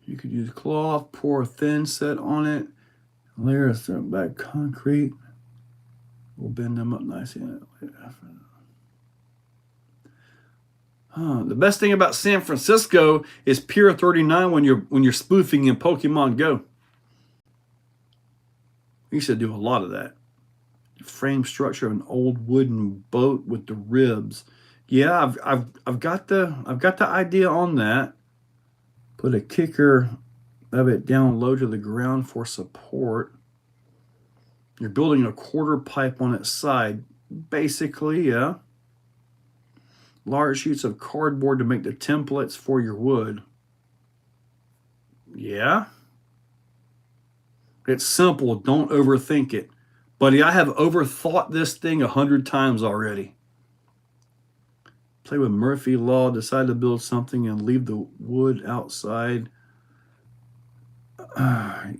You could use cloth, pour a thin set on it, layer a certain back concrete. We'll bend them up nicely. The best thing about San Francisco is Pier 39 when you're spoofing in Pokemon Go. We used to do a lot of that. Frame structure of an old wooden boat with the ribs. Yeah, I've got the idea on that. Put a kicker of it down low to the ground for support. You're building a quarter pipe on its side. Basically, yeah. Large sheets of cardboard to make the templates for your wood. Yeah. It's simple. Don't overthink it. Buddy, I have overthought this thing 100 times already. Play with Murphy Law. Decide to build something and leave the wood outside.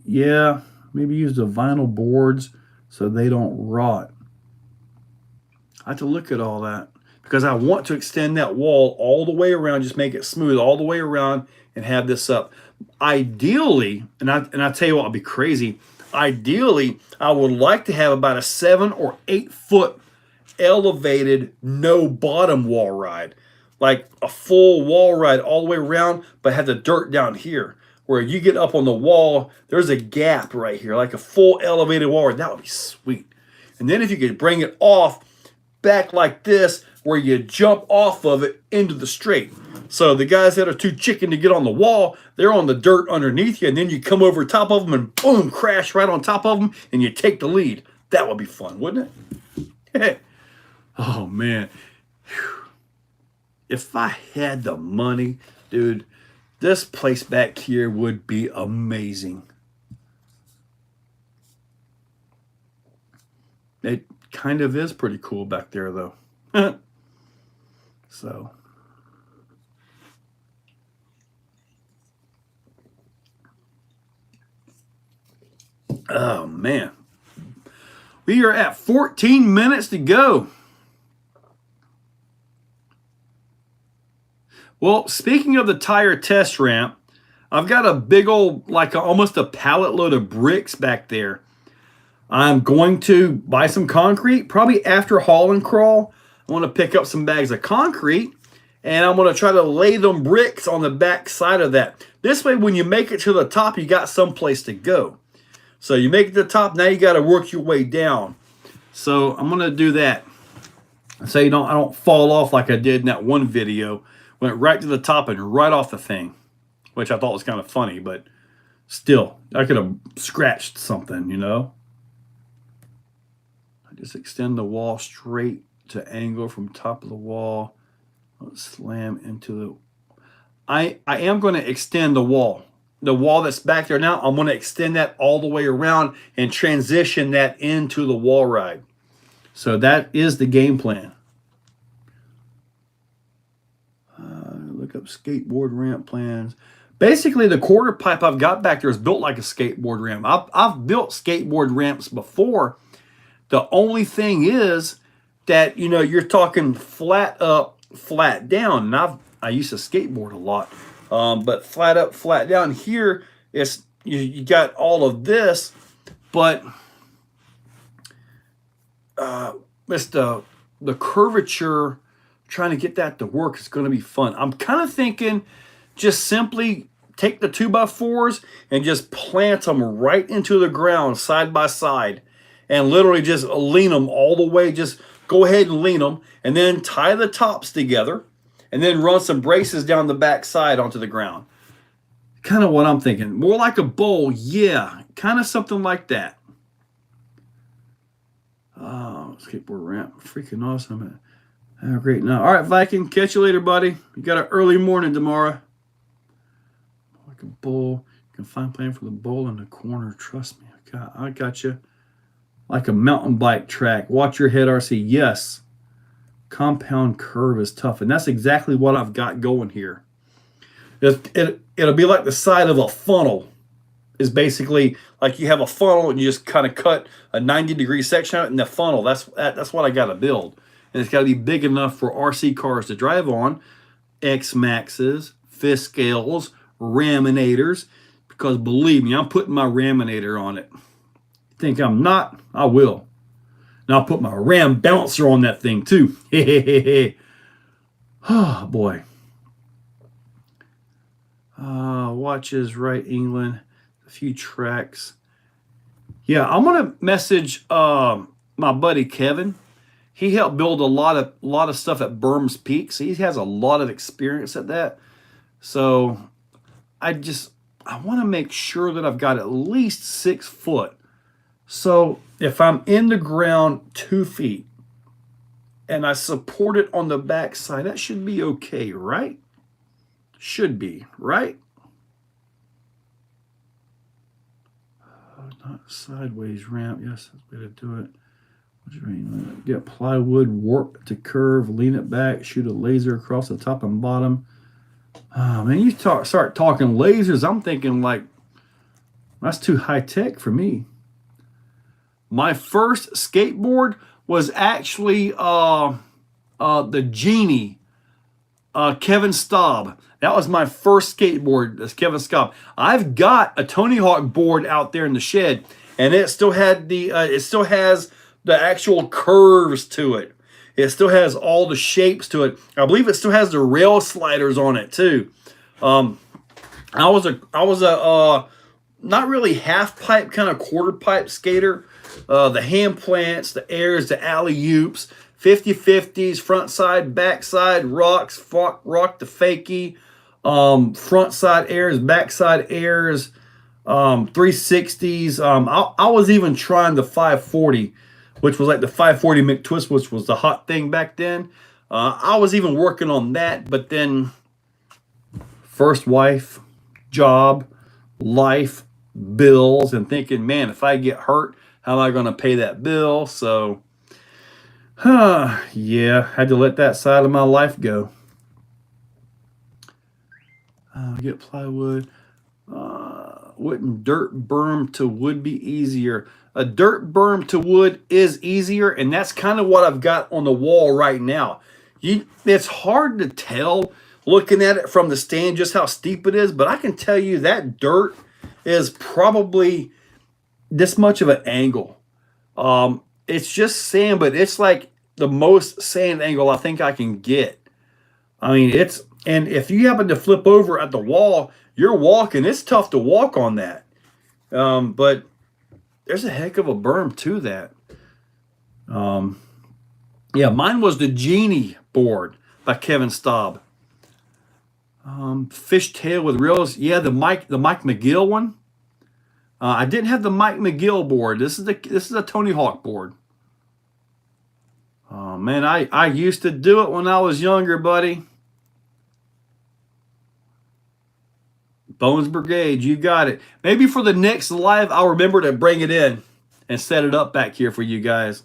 Yeah. Maybe use the vinyl boards so they don't rot. I have to look at all that because I want to extend that wall all the way around, just make it smooth all the way around and have this up. Ideally, and I tell you what, I'll be crazy. Ideally, I would like to have about a 7 or 8 foot elevated no bottom wall ride, like a full wall ride all the way around, but have the dirt down here. Where you get up on the wall, there's a gap right here, like a full elevated wall ride. That would be sweet. And then if you could bring it off back like this, where you jump off of it into the straight. So the guys that are too chicken to get on the wall, they're on the dirt underneath you, and then you come over top of them and boom, crash right on top of them, and you take the lead. That would be fun, wouldn't it? Oh, man. Whew. If I had the money, dude, this place back here would be amazing. It kind of is pretty cool back there, though. So. Oh, man. We are at 14 minutes to go. Well, speaking of the tire test ramp, I've got a big old, almost a pallet load of bricks back there. I'm going to buy some concrete, probably after haul and crawl. I want to pick up some bags of concrete, and I'm going to try to lay them bricks on the back side of that. This way, when you make it to the top, you got someplace to go. So you make it to the top, now you got to work your way down. So I'm going to do that. So I don't fall off like I did in that one video. Went right to the top and right off the thing, which I thought was kind of funny, but still, I could have scratched something, you know. I just extend the wall straight to angle from top of the wall. Let's slam into the... I am going to extend the wall. The wall that's back there now, I'm going to extend that all the way around and transition that into the wall ride. So that is the game plan. Look up skateboard ramp plans. Basically, the quarter pipe I've got back there is built like a skateboard ramp. I've built skateboard ramps before. The only thing is that, you know, you're talking flat up, flat down. And I used to skateboard a lot, but flat up, flat down. Here, it's you got all of this, but it's the curvature. Trying to get that to work is going to be fun. I'm kind of thinking just simply take the 2x4s and just plant them right into the ground side by side and literally just lean them all the way. Just go ahead and lean them and then tie the tops together and then run some braces down the back side onto the ground. Kind of what I'm thinking. More like a bowl. Yeah, kind of something like that. Oh, skateboard ramp. Freaking awesome. Have a great night. All right, Viking. Catch you later, buddy. You got an early morning tomorrow. Like a bowl. You can find plan for the bowl in the corner. Trust me. I got you. Like a mountain bike track. Watch your head, RC. Yes. Compound curve is tough. And that's exactly what I've got going here. It'll be like the side of a funnel. Is basically like you have a funnel and you just kind of cut a 90-degree section out in the funnel. That's what I got to build. And it's got to be big enough for RC cars to drive on, X-Maxes, fifth scales, Raminators, because believe me, I'm putting my Raminator on it. Think I'm not? I will. And I'll put my Ram bouncer on that thing too. Oh, boy. Watches, right, England. A few tracks. Yeah, I'm going to message my buddy Kevin. He helped build a lot of stuff at Burns Peaks. He has a lot of experience at that. So I want to make sure that I've got at least 6 foot. So if I'm in the ground 2 feet and I support it on the back side, that should be okay, right? Should be, right? Not sideways ramp. Yes, that's the way to do it. Get plywood, warp to curve, lean it back, shoot a laser across the top and bottom. Oh, man, you start talking lasers, I'm thinking like, that's too high tech for me. My first skateboard was actually the Genie, Kevin Staub. That was my first skateboard, that's Kevin Staub. I've got a Tony Hawk board out there in the shed, and it still had the actual curves to it. It still has all the shapes to it. I believe it still has the rail sliders on it too. I was a not really half pipe, kind of quarter pipe skater. The hand plants, the airs, the alley-oops, 50-50s, front side, back side, rocks, rock the fakie, front side airs, back side airs, 360s. I was even trying the 540, which was like the 540 McTwist, which was the hot thing back then. I was even working on that, but then first wife, job, life, bills, and thinking, man, if I get hurt, how am I going to pay that bill? So, yeah, had to let that side of my life go. Get plywood. Wouldn't dirt berm to wood be easier? A dirt berm to wood is easier, and that's kind of what I've got on the wall right now. It's hard to tell looking at it from the stand just how steep it is, but I can tell you that dirt is probably this much of an angle. It's just sand, but it's like the most sand angle I think I can get. I mean, and if you happen to flip over at the wall, you're walking. It's tough to walk on that. But there's a heck of a berm to that. Um, yeah, mine was the Genie board by Kevin Staub. Fishtail with reels. Yeah, the Mike McGill one. I didn't have the Mike McGill board. This is a Tony Hawk board. Oh man, I used to do it when I was younger, buddy. Bones Brigade, you got it. Maybe for the next live, I'll remember to bring it in and set it up back here for you guys.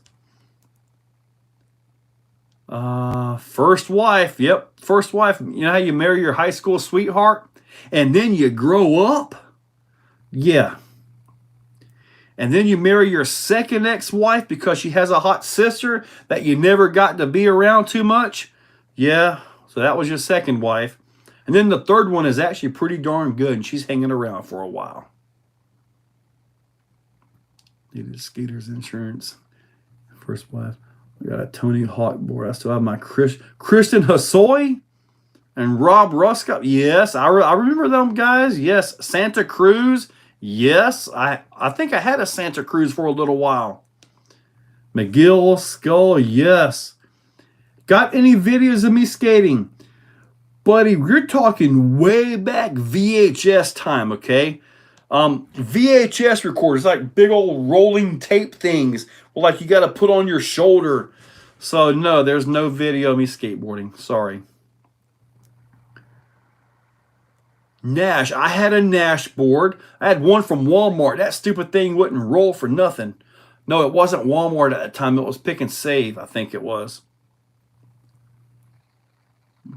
First wife. Yep, first wife. You know how you marry your high school sweetheart and then you grow up? Yeah. And then you marry your second ex-wife because she has a hot sister that you never got to be around too much? Yeah, so that was your second wife. And then the third one is actually pretty darn good, and she's hanging around for a while. Needed skater's insurance. First wife. I got a Tony Hawk board. I still have my Kristen Hosoi and Rob Ruska. Yes, I remember them guys. Yes, Santa Cruz. Yes, I think I had a Santa Cruz for a little while. McGill, Skull. Yes. Got any videos of me skating? Buddy, we're talking way back VHS time, okay? VHS recorders, like big old rolling tape things, like you got to put on your shoulder. So no, there's no video of me skateboarding. Sorry. Nash, I had a Nash board. I had one from Walmart. That stupid thing wouldn't roll for nothing. No, it wasn't Walmart at the time. It was Pick and Save, I think it was.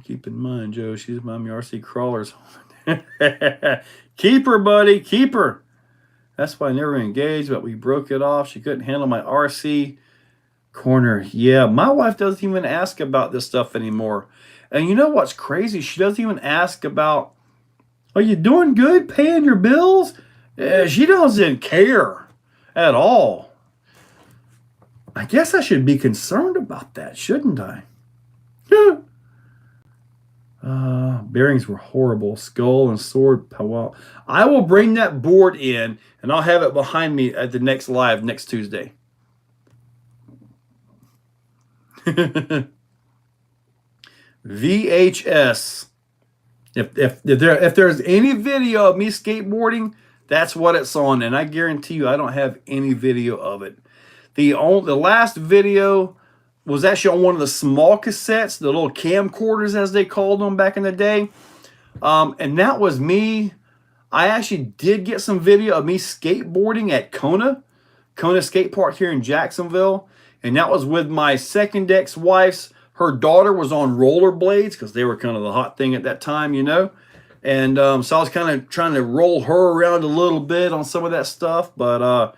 Keep in mind, Joe, she's my RC crawlers. Keep her, buddy. Keep her. That's why I never engaged, but we broke it off. She couldn't handle my RC corner. Yeah, my wife doesn't even ask about this stuff anymore. And you know what's crazy? She doesn't even ask about, are you doing good paying your bills? She doesn't care at all. I guess I should be concerned about that, shouldn't I? Bearings were horrible. Skull and sword. Well, I will bring that board in, and I'll have it behind me at the next live next Tuesday. VHS. If there's any video of me skateboarding, that's what it's on, and I guarantee you I don't have any video of it. The last video was actually on one of the small cassettes, the little camcorders as they called them back in the day. And that was me. I actually did get some video of me skateboarding at Kona Skate Park here in Jacksonville. And that was with my second ex-wife's. Her daughter was on rollerblades because they were kind of the hot thing at that time, you know. And so I was kind of trying to roll her around a little bit on some of that stuff. But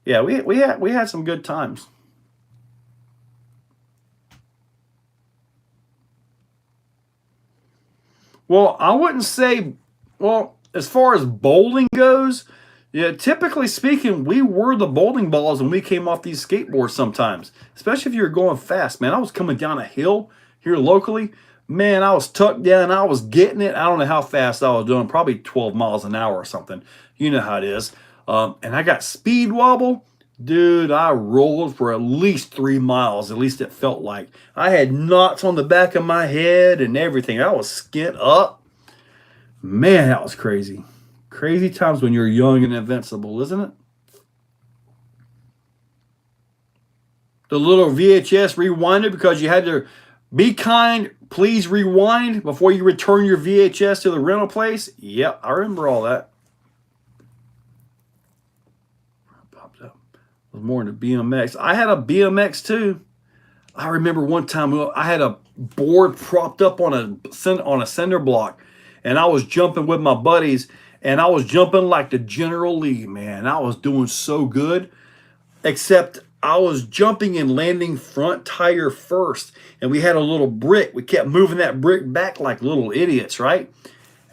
yeah, we had some good times. Well, I wouldn't say, well, as far as bowling goes, yeah, typically speaking, we were the bowling balls when we came off these skateboards sometimes, especially if you were going fast, man. I was coming down a hill here locally. Man, I was tucked down. I was getting it. I don't know how fast I was doing, probably 12 miles an hour or something. You know how it is. And I got speed wobble. Dude, I rolled for at least 3 miles. At least it felt like. I had knots on the back of my head and everything. I was skint up. Man, that was crazy. Crazy times when you're young and invincible, isn't it? The little VHS rewinder because you had to be kind, please rewind before you return your VHS to the rental place. Yep, I remember all that. Popped up. It was more into BMX. I had a BMX too. I remember one time I had a board propped up on a cinder block, and I was jumping with my buddies, and I was jumping like the General Lee, man. I was doing so good, except I was jumping and landing front tire first, and we had a little brick. We kept moving that brick back like little idiots, right?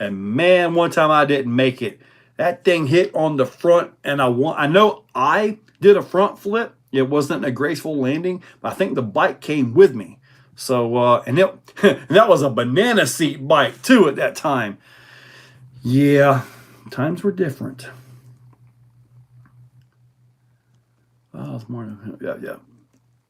And man, one time I didn't make it. That thing hit on the front, and I know I did a front flip, It wasn't a graceful landing, but I think the bike came with me. So, and that was a banana seat bike too at that time. Yeah, times were different. Oh, it's more. Yeah.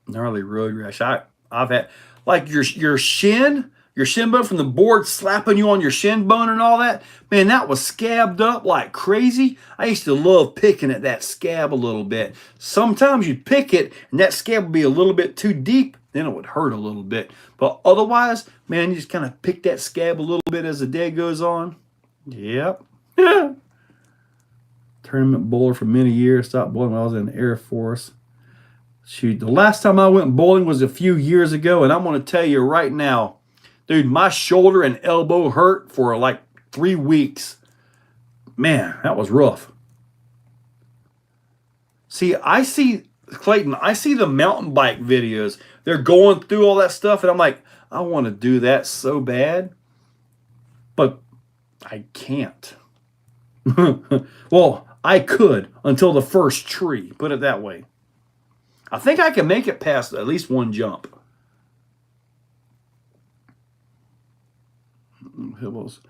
Gnarly road rash. I've had like your shin bone from the board slapping you on your shin bone and all that. Man, that was scabbed up like crazy. I used to love picking at that scab a little bit. Sometimes you'd pick it and that scab would be a little bit too deep, then it would hurt a little bit. But otherwise, man, you just kind of pick that scab a little bit as the day goes on. Yep. Tournament bowler for many years. Stopped bowling when I was in the Air Force. Shoot, the last time I went bowling was a few years ago, and I'm going to tell you right now, dude, my shoulder and elbow hurt for like 3 weeks. Man, that was rough. See, Clayton, I see the mountain bike videos. They're going through all that stuff, and I'm like, I want to do that so bad, but I can't. Well, I could until the first tree, put it that way. I think I can make it past at least one jump. Hibbles.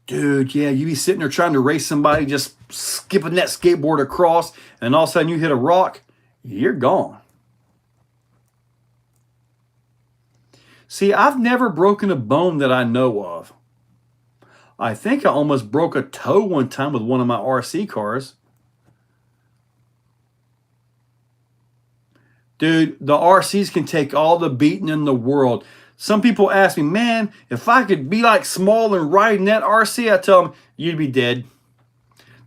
Dude, yeah, you be sitting there trying to race somebody, just skipping that skateboard across, and all of a sudden you hit a rock, you're gone. See, I've never broken a bone that I know of. I think I almost broke a toe one time with one of my RC cars. Dude, the RCs can take all the beating in the world. Some people ask me, man, if I could be like small and riding that RC, I tell them, you'd be dead.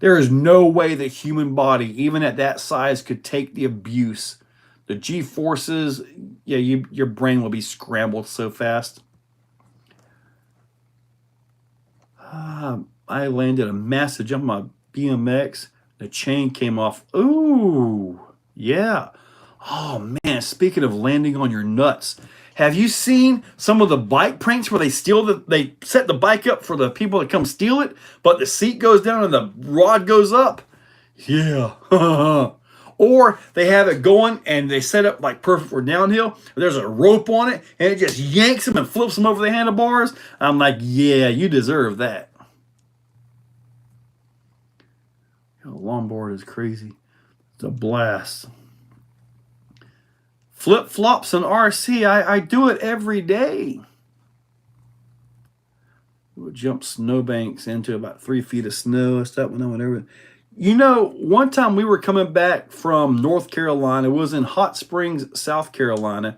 There is no way the human body, even at that size, could take the abuse. The G-forces, yeah, your brain will be scrambled so fast. I landed a massive jump on my BMX. The chain came off. Ooh, yeah. Oh, man, speaking of landing on your nuts, have you seen some of the bike pranks where they set the bike up for the people that come steal it, but the seat goes down and the rod goes up? Yeah. Or they have it going and they set up like perfect for downhill. There's a rope on it and it just yanks them and flips them over the handlebars. I'm like, yeah, you deserve that. Longboard is crazy. It's a blast. Flip-flops and RC, I do it every day. We'll jump snowbanks into about 3 feet of snow. Stuff when I went over. You know, one time we were coming back from North Carolina. It was in Hot Springs, South Carolina,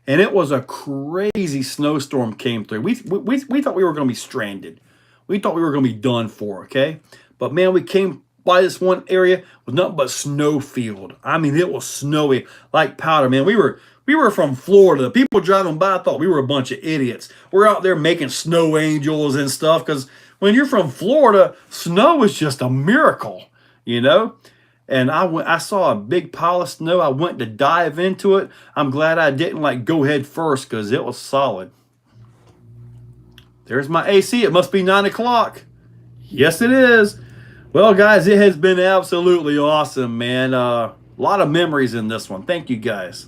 and it was a crazy snowstorm came through. We thought we were going to be stranded. We thought we were going to be done for, okay? But man, we came by this one area with nothing but snow field. I mean, it was snowy like powder, man. We were from Florida. People driving by thought we were a bunch of idiots. We're out there making snow angels and stuff because when you're from Florida, snow is just a miracle, you know? And I saw a big pile of snow. I went to dive into it. I'm glad I didn't like go head first because it was solid. There's my AC. It must be 9 o'clock. Yes, it is. Well, guys, it has been absolutely awesome, man. A lot of memories in this one. Thank you, guys.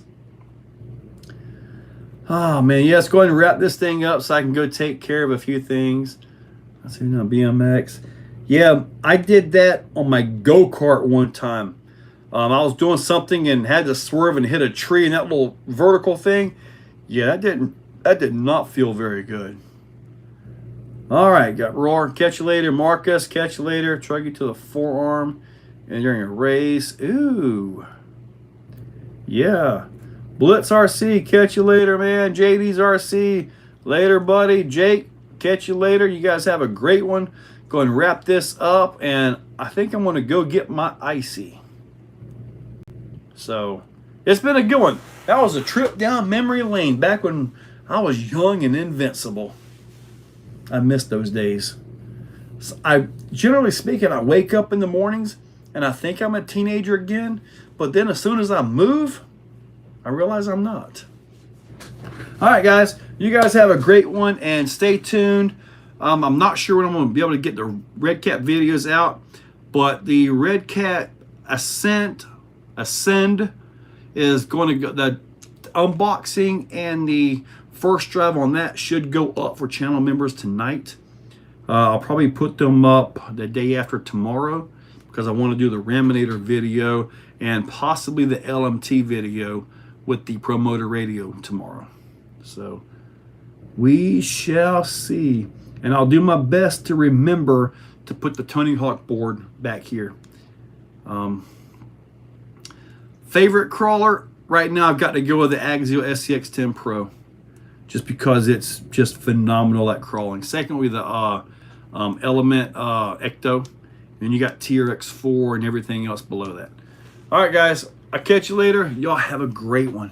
Oh, man. Yeah, let's go ahead and wrap this thing up so I can go take care of a few things. Let's see now, BMX. Yeah, I did that on my go-kart one time. I was doing something and had to swerve and hit a tree in that little vertical thing. Yeah, that did not feel very good. All right, got Roar. Catch you later, Marcus. Catch you later. Trug you to the forearm and during a race. Ooh. Yeah. Blitz RC. Catch you later, man. JD's RC. Later, buddy. Jake, catch you later. You guys have a great one. Go and wrap this up, and I think I'm going to go get my icy. So, it's been a good one. That was a trip down memory lane back when I was young and invincible. I miss those days. So generally speaking, I wake up in the mornings and I think I'm a teenager again, but then as soon as I move, I realize I'm not. All right, guys, you guys have a great one and stay tuned. I'm not sure when I'm going to be able to get the Redcat videos out, but the Redcat Ascend is going to go, the unboxing and the first drive on that should go up for channel members tonight. I'll probably put them up the day after tomorrow because I want to do the Raminator video and possibly the LMT video with the Promoter Radio tomorrow. So we shall see. And I'll do my best to remember to put the Tony Hawk board back here. Favorite crawler right now, I've got to go with the Axio SCX10 Pro, just because it's just phenomenal at crawling. Secondly, the Element Ecto, and you got TRX4 and everything else below that. All right, guys, I'll catch you later. Y'all have a great one.